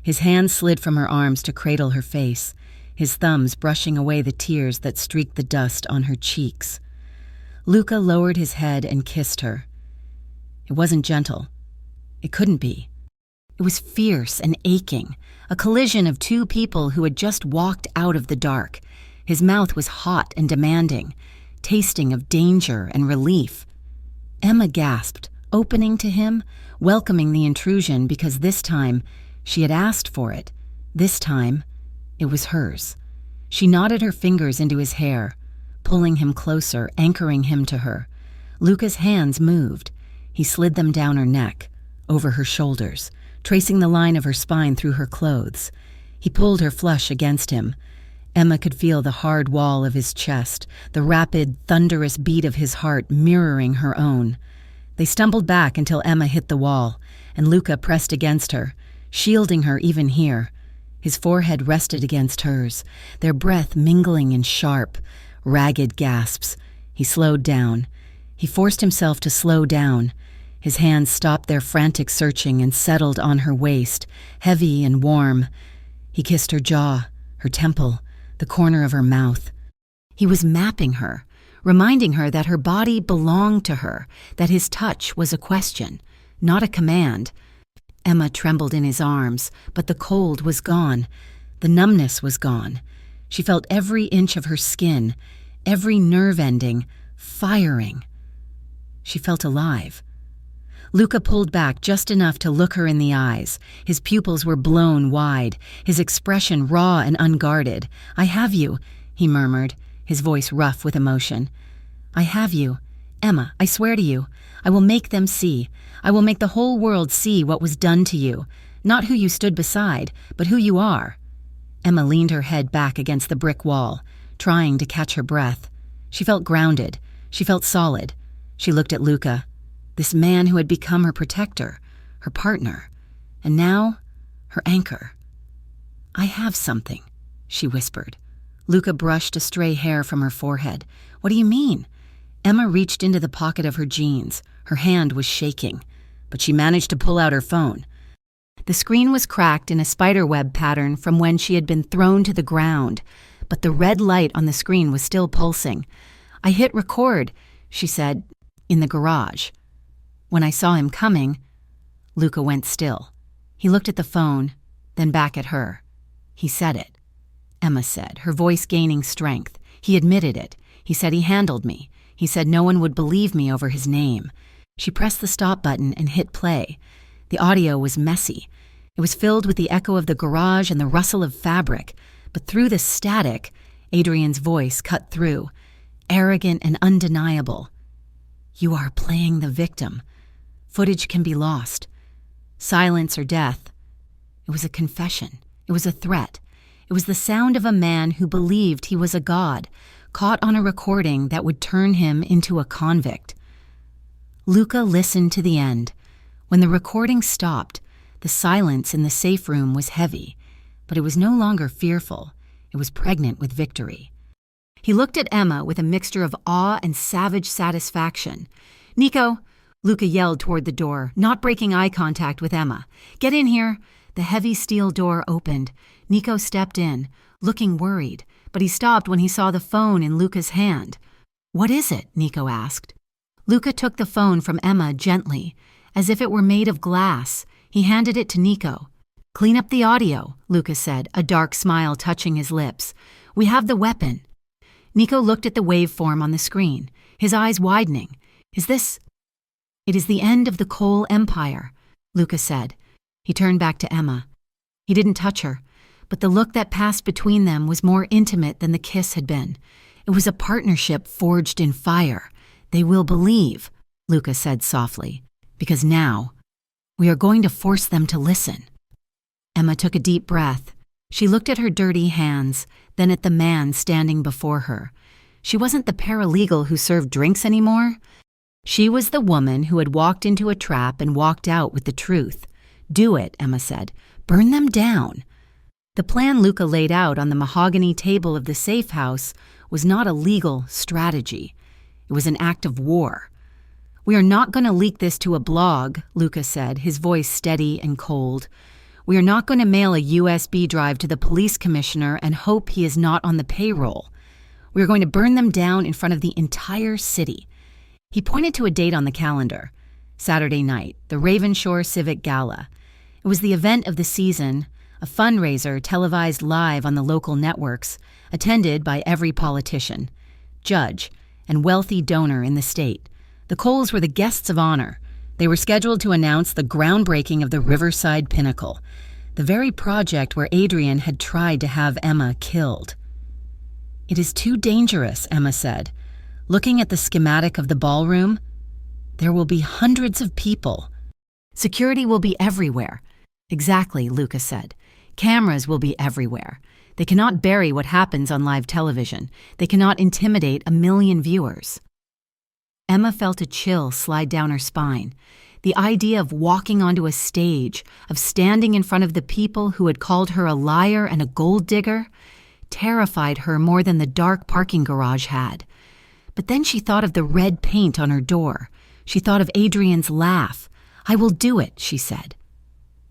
His hands slid from her arms to cradle her face, his thumbs brushing away the tears that streaked the dust on her cheeks. Luca lowered his head and kissed her. It wasn't gentle. It couldn't be. It was fierce and aching, a collision of two people who had just walked out of the dark. His mouth was hot and demanding, tasting of danger and relief. Emma gasped, opening to him, welcoming the intrusion because this time she had asked for it. This time, it was hers. She knotted her fingers into his hair, pulling him closer, anchoring him to her. Luca's hands moved. He slid them down her neck, over her shoulders, tracing the line of her spine through her clothes. He pulled her flush against him. Emma could feel the hard wall of his chest, the rapid, thunderous beat of his heart mirroring her own. They stumbled back until Emma hit the wall, and Luca pressed against her, shielding her even here. His forehead rested against hers, their breath mingling in sharp, ragged gasps. He slowed down. He forced himself to slow down. His hands stopped their frantic searching and settled on her waist, heavy and warm. He kissed her jaw, her temple, the corner of her mouth. He was mapping her, reminding her that her body belonged to her, that his touch was a question, not a command. Emma trembled in his arms, but the cold was gone. The numbness was gone. She felt every inch of her skin, every nerve ending, firing. She felt alive. Luca pulled back just enough to look her in the eyes. His pupils were blown wide, his expression raw and unguarded. I have you, he murmured, his voice rough with emotion. I have you. Emma, I swear to you, I will make them see. I will make the whole world see what was done to you. Not who you stood beside, but who you are. Emma leaned her head back against the brick wall, trying to catch her breath. She felt grounded. She felt solid. She looked at Luca, this man who had become her protector, her partner, and now her anchor. I have something, she whispered. Luca brushed a stray hair from her forehead. What do you mean? Emma reached into the pocket of her jeans. Her hand was shaking, but she managed to pull out her phone. The screen was cracked in a spiderweb pattern from when she had been thrown to the ground, but the red light on the screen was still pulsing. I hit record, she said, in the garage. When I saw him coming, Luca went still. He looked at the phone, then back at her. He said it, Emma said, her voice gaining strength. He admitted it. He said he handled me. He said no one would believe me over his name. She pressed the stop button and hit play. The audio was messy. It was filled with the echo of the garage and the rustle of fabric, but through the static, Adrian's voice cut through, arrogant and undeniable. You are playing the victim. Footage can be lost. Silence or death. It was a confession. It was a threat. It was the sound of a man who believed he was a god, caught on a recording that would turn him into a convict. Luca listened to the end. When the recording stopped, the silence in the safe room was heavy, but it was no longer fearful. It was pregnant with victory. He looked at Emma with a mixture of awe and savage satisfaction. "Nico," Luca yelled toward the door, not breaking eye contact with Emma. "Get in here." The heavy steel door opened. Nico stepped in, looking worried, but he stopped when he saw the phone in Luca's hand. "What is it?" Nico asked. Luca took the phone from Emma gently, as if it were made of glass. He handed it to Nico. "Clean up the audio," Luca said, a dark smile touching his lips. "We have the weapon." Nico looked at the waveform on the screen, his eyes widening. "Is this—" "It is the end of the Cole Empire," Luca said. He turned back to Emma. He didn't touch her, but the look that passed between them was more intimate than the kiss had been. It was a partnership forged in fire. "They will believe," Luca said softly, "because now we are going to force them to listen." Emma took a deep breath. She looked at her dirty hands, then at the man standing before her. She wasn't the paralegal who served drinks anymore. She was the woman who had walked into a trap and walked out with the truth. "Do it," Emma said. "Burn them down." The plan Luca laid out on the mahogany table of the safe house was not a legal strategy. It was an act of war. "We are not going to leak this to a blog," Luca said, his voice steady and cold. "We are not going to mail a USB drive to the police commissioner and hope he is not on the payroll. We are going to burn them down in front of the entire city." He pointed to a date on the calendar. Saturday night, the Ravenshore Civic Gala. It was the event of the season, a fundraiser televised live on the local networks, attended by every politician, judge, and wealthy donor in the state. The Coles were the guests of honor. They were scheduled to announce the groundbreaking of the Riverside Pinnacle, the very project where Adrian had tried to have Emma killed. "It is too dangerous," Emma said. Looking at the schematic of the ballroom, "There will be hundreds of people. Security will be everywhere." "Exactly," Luca said. "Cameras will be everywhere. They cannot bury what happens on live television. They cannot intimidate 1 million viewers." Emma felt a chill slide down her spine. The idea of walking onto a stage, of standing in front of the people who had called her a liar and a gold digger, terrified her more than the dark parking garage had. But then she thought of the red paint on her door. She thought of Adrian's laugh. "I will do it," she said.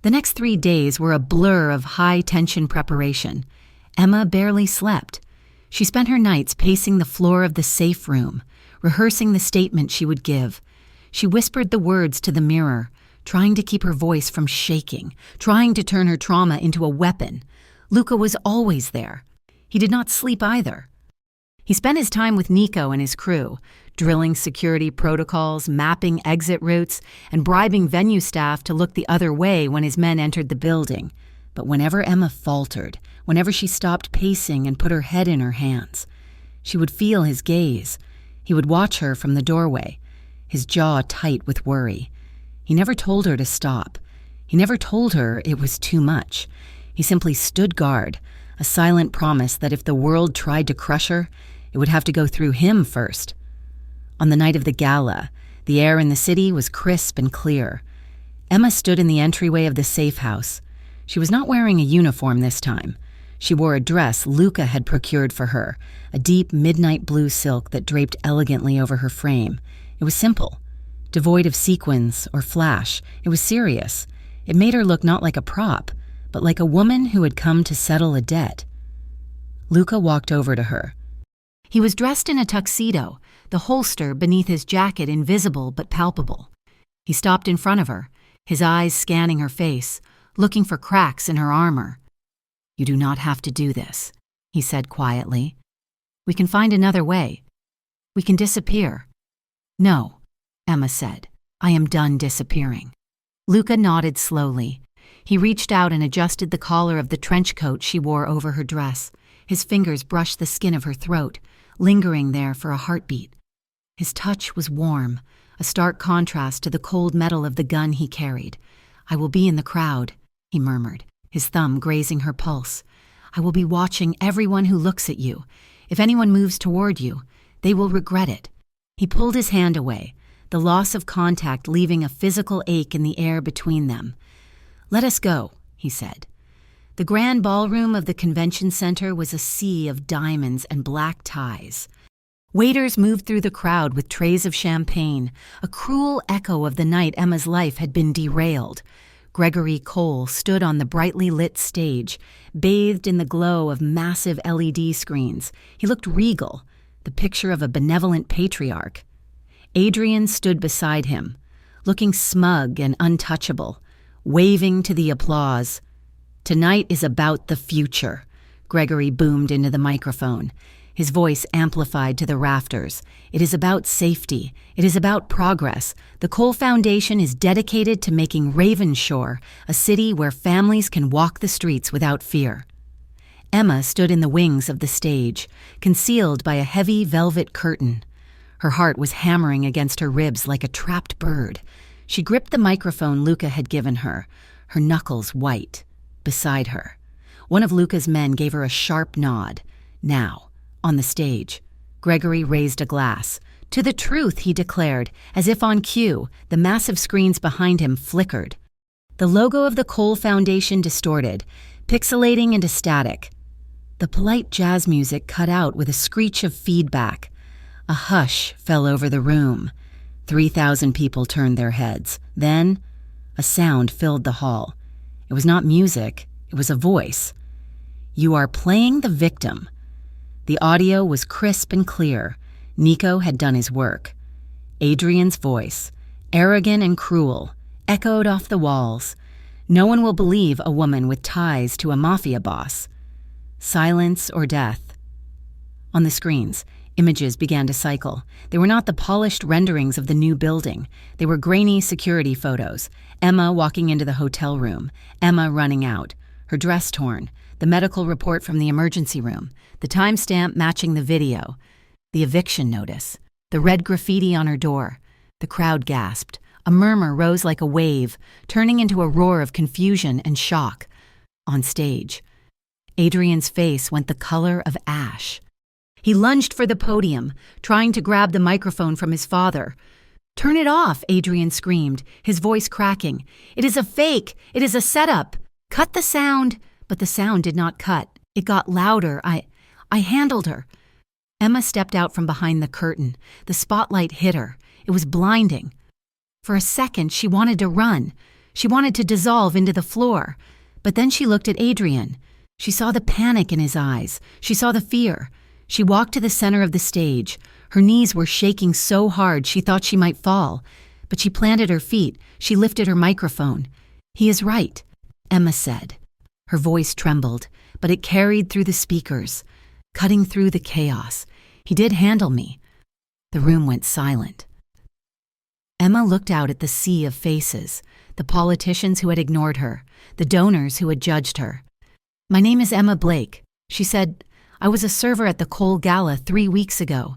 The next 3 days were a blur of high-tension preparation. Emma barely slept. She spent her nights pacing the floor of the safe room, rehearsing the statement she would give. She whispered the words to the mirror, trying to keep her voice from shaking, trying to turn her trauma into a weapon. Luca was always there. He did not sleep either. He spent his time with Nico and his crew, drilling security protocols, mapping exit routes, and bribing venue staff to look the other way when his men entered the building. But whenever Emma faltered, whenever she stopped pacing and put her head in her hands, she would feel his gaze. He would watch her from the doorway, his jaw tight with worry. He never told her to stop. He never told her it was too much. He simply stood guard, a silent promise that if the world tried to crush her, it would have to go through him first. On the night of the gala, the air in the city was crisp and clear. Emma stood in the entryway of the safe house. She was not wearing a uniform this time. She wore a dress Luca had procured for her, a deep midnight blue silk that draped elegantly over her frame. It was simple, devoid of sequins or flash. It was serious. It made her look not like a prop, but like a woman who had come to settle a debt. Luca walked over to her. He was dressed in a tuxedo, the holster beneath his jacket invisible but palpable. He stopped in front of her, his eyes scanning her face, looking for cracks in her armor. "You do not have to do this," he said quietly. "We can find another way. We can disappear." "No," Emma said. "I am done disappearing." Luca nodded slowly. He reached out and adjusted the collar of the trench coat she wore over her dress. His fingers brushed the skin of her throat, lingering there for a heartbeat. His touch was warm, a stark contrast to the cold metal of the gun he carried. "I will be in the crowd," he murmured, his thumb grazing her pulse. "I will be watching everyone who looks at you. If anyone moves toward you, they will regret it." He pulled his hand away, the loss of contact leaving a physical ache in the air between them. "Let us go," he said. The grand ballroom of the convention center was a sea of diamonds and black ties. Waiters moved through the crowd with trays of champagne, a cruel echo of the night Emma's life had been derailed. Gregory Cole stood on the brightly lit stage, bathed in the glow of massive LED screens. He looked regal, the picture of a benevolent patriarch. Adrian stood beside him, looking smug and untouchable, waving to the applause. "Tonight is about the future," Gregory boomed into the microphone, his voice amplified to the rafters. "It is about safety. It is about progress. The Cole Foundation is dedicated to making Ravenshore a city where families can walk the streets without fear." Emma stood in the wings of the stage, concealed by a heavy velvet curtain. Her heart was hammering against her ribs like a trapped bird. She gripped the microphone Luca had given her, her knuckles white. Beside her, one of Luca's men gave her a sharp nod. Now, on the stage, Gregory raised a glass. "To the truth," he declared, as if on cue. The massive screens behind him flickered. The logo of the Cole Foundation distorted, pixelating into static. The polite jazz music cut out with a screech of feedback. A hush fell over the room. 3,000 people turned their heads. Then, a sound filled the hall. It was not music, it was a voice. "You are playing the victim." The audio was crisp and clear. Nico had done his work. Adrian's voice, arrogant and cruel, echoed off the walls. "No one will believe a woman with ties to a mafia boss." Silence or death. On the screens, images began to cycle. They were not the polished renderings of the new building. They were grainy security photos. Emma walking into the hotel room. Emma running out, her dress torn. The medical report from the emergency room. The timestamp matching the video. The eviction notice. The red graffiti on her door. The crowd gasped. A murmur rose like a wave, turning into a roar of confusion and shock. On stage, Adrian's face went the color of ash. He lunged for the podium, trying to grab the microphone from his father. "Turn it off," Adrian screamed, his voice cracking. "It is a fake! It is a setup! Cut the sound!" But the sound did not cut. It got louder. I handled her. Emma stepped out from behind the curtain. The spotlight hit her. It was blinding. For a second, she wanted to run. She wanted to dissolve into the floor. But then she looked at Adrian. She saw the panic in his eyes. She saw the fear. She walked to the center of the stage. Her knees were shaking so hard she thought she might fall. But she planted her feet. She lifted her microphone. "He is right," Emma said. Her voice trembled, but it carried through the speakers, cutting through the chaos. "He did handle me." The room went silent. Emma looked out at the sea of faces, the politicians who had ignored her, the donors who had judged her. "My name is Emma Blake," she said. "I was a server at the Cole Gala 3 weeks ago.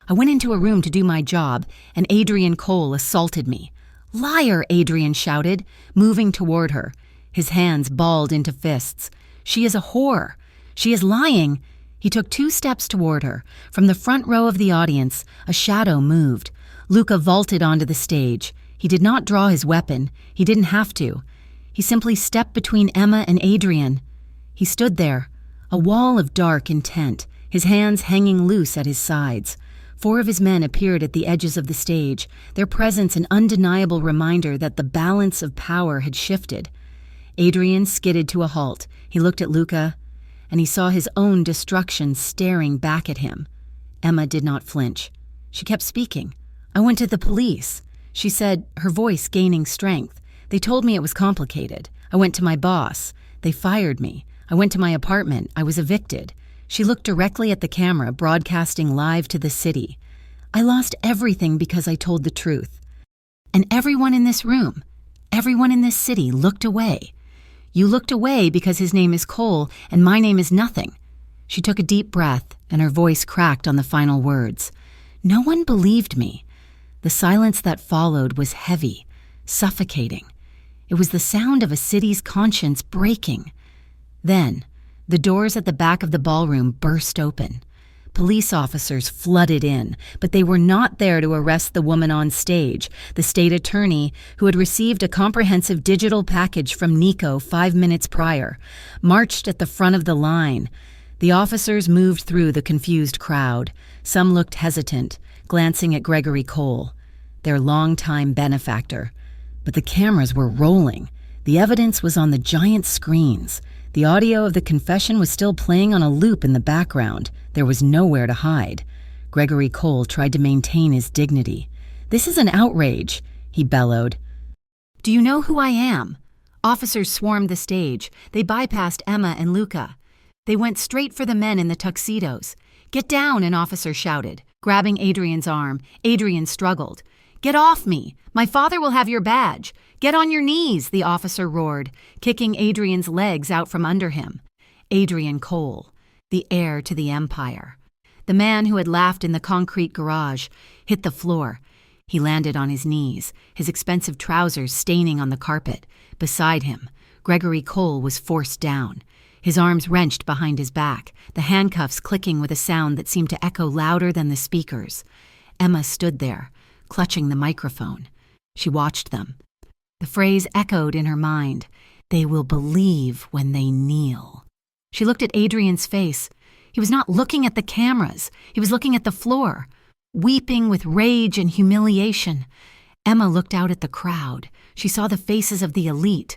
I went into a room to do my job, and Adrian Cole assaulted me." "Liar!" Adrian shouted, moving toward her, his hands balled into fists. "She is a whore. She is lying." He took 2 steps toward her. From the front row of the audience, a shadow moved. Luca vaulted onto the stage. He did not draw his weapon. He didn't have to. He simply stepped between Emma and Adrian. He stood there, a wall of dark intent, his hands hanging loose at his sides. 4 of his men appeared at the edges of the stage, their presence an undeniable reminder that the balance of power had shifted. Adrian skidded to a halt. He looked at Luca, and he saw his own destruction staring back at him. Emma did not flinch. She kept speaking. "I went to the police," she said, her voice gaining strength. "They told me it was complicated. I went to my boss. They fired me. I went to my apartment. I was evicted." She looked directly at the camera, broadcasting live to the city. "I lost everything because I told the truth. And everyone in this room, everyone in this city looked away. You looked away because his name is Cole and my name is nothing." She took a deep breath and her voice cracked on the final words. "No one believed me." The silence that followed was heavy, suffocating. It was the sound of a city's conscience breaking. Then, the doors at the back of the ballroom burst open. Police officers flooded in, but they were not there to arrest the woman on stage. The state attorney, who had received a comprehensive digital package from Nico 5 minutes prior, marched at the front of the line. The officers moved through the confused crowd. Some looked hesitant, glancing at Gregory Cole, their longtime benefactor. But the cameras were rolling. The evidence was on the giant screens. The audio of the confession was still playing on a loop in the background. There was nowhere to hide. Gregory Cole tried to maintain his dignity. "This is an outrage," he bellowed. "Do you know who I am?" Officers swarmed the stage. They bypassed Emma and Luca. They went straight for the men in the tuxedos. "Get down," an officer shouted, grabbing Adrian's arm. Adrian struggled. "Get off me! My father will have your badge! Get on your knees!" the officer roared, kicking Adrian's legs out from under him. Adrian Cole, the heir to the empire. The man who had laughed in the concrete garage, hit the floor. He landed on his knees, his expensive trousers staining on the carpet. Beside him, Gregory Cole was forced down, his arms wrenched behind his back, the handcuffs clicking with a sound that seemed to echo louder than the speakers. Emma stood there, clutching the microphone. She watched them. The phrase echoed in her mind, "They will believe when they kneel." She looked at Adrian's face. He was not looking at the cameras. He was looking at the floor, weeping with rage and humiliation. Emma looked out at the crowd. She saw the faces of the elite.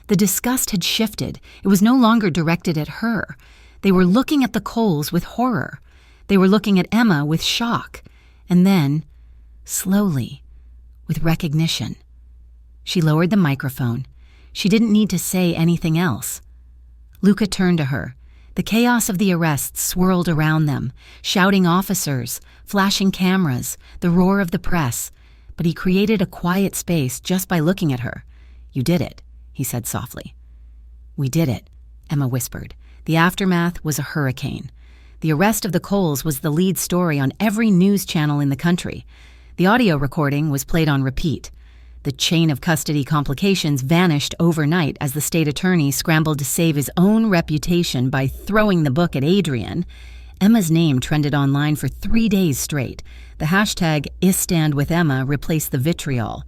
The disgust had shifted. It was no longer directed at her. They were looking at the Coles with horror. They were looking at Emma with shock. And then, slowly, with recognition. She lowered the microphone. She didn't need to say anything else. Luca turned to her. The chaos of the arrests swirled around them, shouting officers, flashing cameras, the roar of the press. But he created a quiet space just by looking at her. "You did it," he said softly. "We did it," Emma whispered. The aftermath was a hurricane. The arrest of the Coles was the lead story on every news channel in the country. The audio recording was played on repeat. The chain of custody complications vanished overnight as the state attorney scrambled to save his own reputation by throwing the book at Adrian. Emma's name trended online for 3 days straight. The hashtag #ISTandWithEmma replaced the vitriol.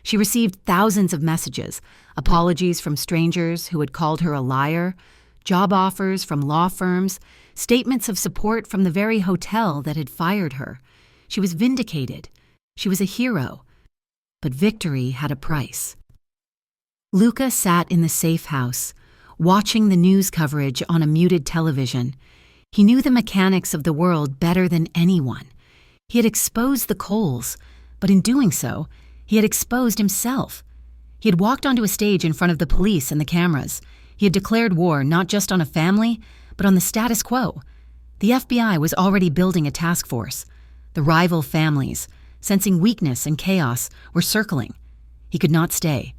She received thousands of messages, apologies from strangers who had called her a liar, job offers from law firms, statements of support from the very hotel that had fired her. She was vindicated. She was a hero. But victory had a price. Luca sat in the safe house, watching the news coverage on a muted television. He knew the mechanics of the world better than anyone. He had exposed the Coles, but in doing so, he had exposed himself. He had walked onto a stage in front of the police and the cameras. He had declared war not just on a family, but on the status quo. The FBI was already building a task force. The rival families, sensing weakness and chaos, were circling. He could not stay,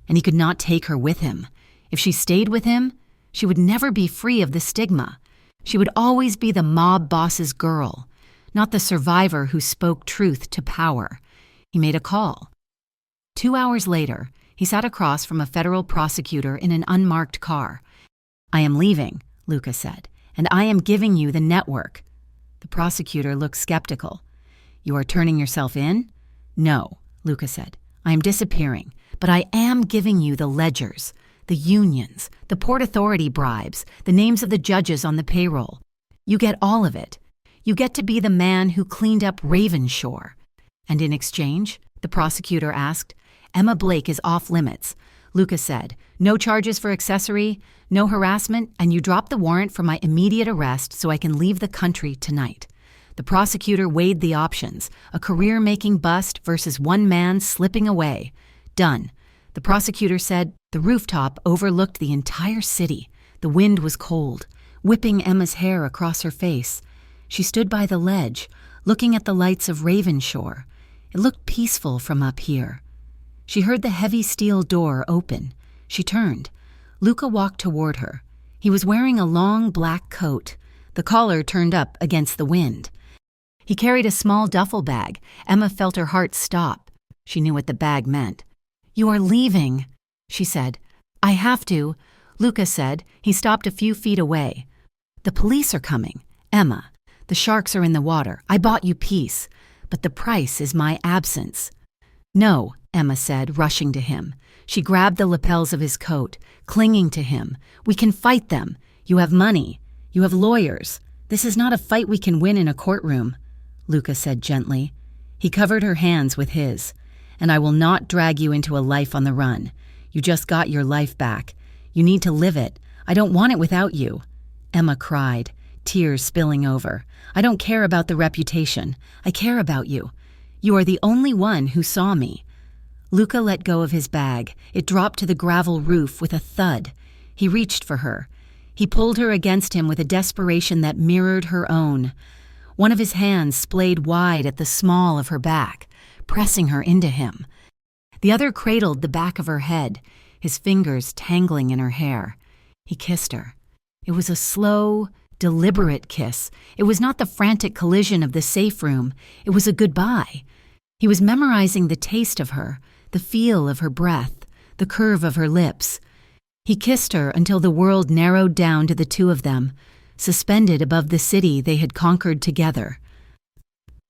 and he could not take her with him. If she stayed with him, she would never be free of the stigma. She would always be the mob boss's girl, not the survivor who spoke truth to power. He made a call. 2 hours later, he sat across from a federal prosecutor in an unmarked car. "I am leaving," Luca said, "and I am giving you the network." The prosecutor looked skeptical. "You are turning yourself in?" "No," Luca said. "I am disappearing, but I am giving you the ledgers, the unions, the Port Authority bribes, the names of the judges on the payroll. You get all of it. You get to be the man who cleaned up Ravenshore." "And in exchange?" the prosecutor asked. "Emma Blake is off limits." Luca said, "No charges for accessory, no harassment, and you drop the warrant for my immediate arrest so I can leave the country tonight." The prosecutor weighed the options, a career-making bust versus one man slipping away. "Done." The prosecutor said. The rooftop overlooked the entire city. The wind was cold, whipping Emma's hair across her face. She stood by the ledge, looking at the lights of Ravenshore. It looked peaceful from up here. She heard the heavy steel door open. She turned. Luca walked toward her. He was wearing a long black coat, the collar turned up against the wind. He carried a small duffel bag. Emma felt her heart stop. She knew what the bag meant. "You are leaving," she said. "I have to," Luca said. He stopped a few feet away. "The police are coming." "Emma." The sharks are in the water. I bought you peace, but the price is my absence." "No," Emma said, rushing to him. She grabbed the lapels of his coat, clinging to him. "We can fight them. You have money. You have lawyers. This is not a fight we can win in a courtroom," Luca said gently. He covered her hands with his. "And I will not drag you into a life on the run. You just got your life back. You need to live it. I don't want it without you." Emma cried, tears spilling over. "I don't care about the reputation. I care about you. You are the only one who saw me." Luca let go of his bag. It dropped to the gravel roof with a thud. He reached for her. He pulled her against him with a desperation that mirrored her own. One of his hands splayed wide at the small of her back, pressing her into him. The other cradled the back of her head, his fingers tangling in her hair. He kissed her. It was a slow, deliberate kiss. It was not the frantic collision of the safe room. It was a goodbye. He was memorizing the taste of her, the feel of her breath, the curve of her lips. He kissed her until the world narrowed down to the two of them, suspended above the city they had conquered together.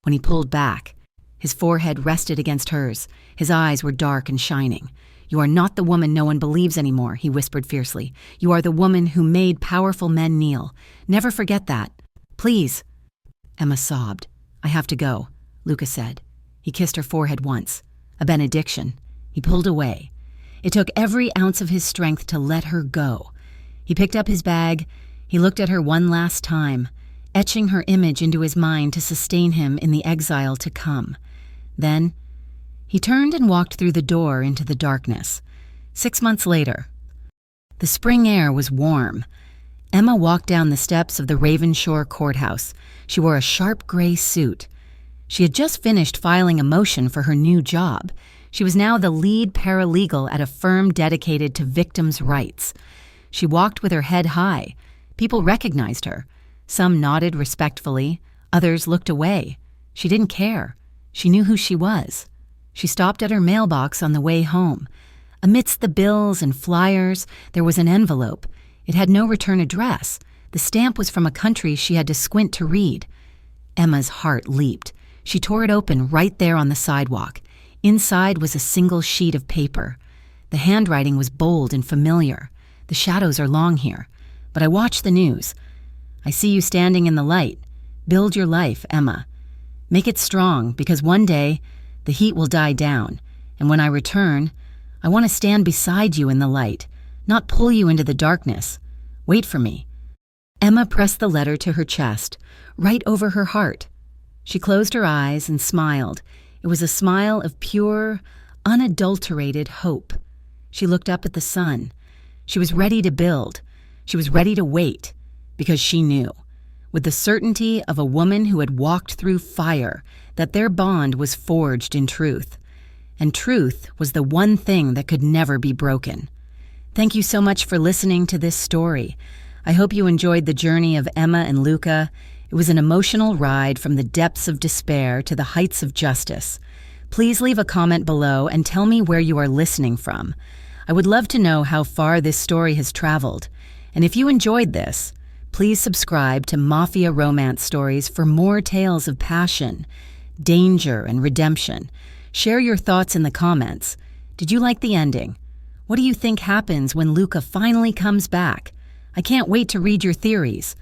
When he pulled back, his forehead rested against hers. His eyes were dark and shining. "You are not the woman no one believes anymore," he whispered fiercely. "You are the woman who made powerful men kneel. Never forget that. Please." Emma sobbed. "I have to go," Luca said. He kissed her forehead once. A benediction. He pulled away. It took every ounce of his strength to let her go. He picked up his bag. He looked at her one last time, etching her image into his mind to sustain him in the exile to come. Then he turned and walked through the door into the darkness. 6 months later. The spring air was warm. Emma walked down the steps of the Ravenshore courthouse. She wore a sharp gray suit. She had just finished filing a motion for her new job. She was now the lead paralegal at a firm dedicated to victims' rights. She walked with her head high. People recognized her. Some nodded respectfully. Others looked away. She didn't care. She knew who she was. She stopped at her mailbox on the way home. Amidst the bills and flyers, there was an envelope. It had no return address. The stamp was from a country she had to squint to read. Emma's heart leaped. She tore it open right there on the sidewalk. Inside was a single sheet of paper. The handwriting was bold and familiar. "The shadows are long here, but I watch the news. I see you standing in the light. Build your life, Emma. Make it strong, because one day the heat will die down, and when I return, I want to stand beside you in the light, not pull you into the darkness. Wait for me." Emma pressed the letter to her chest, right over her heart. She closed her eyes and smiled. It was a smile of pure, unadulterated hope. She looked up at the sun. She was ready to build. She was ready to wait, because she knew, with the certainty of a woman who had walked through fire, that their bond was forged in truth. And truth was the one thing that could never be broken. Thank you so much for listening to this story. I hope you enjoyed the journey of Emma and Luca. It was an emotional ride from the depths of despair to the heights of justice. Please leave a comment below and tell me where you are listening from. I would love to know how far this story has traveled. And if you enjoyed this, please subscribe to Mafia Romance Stories for more tales of passion, danger, and redemption. Share your thoughts in the comments. Did you like the ending? What do you think happens when Luca finally comes back? I can't wait to read your theories.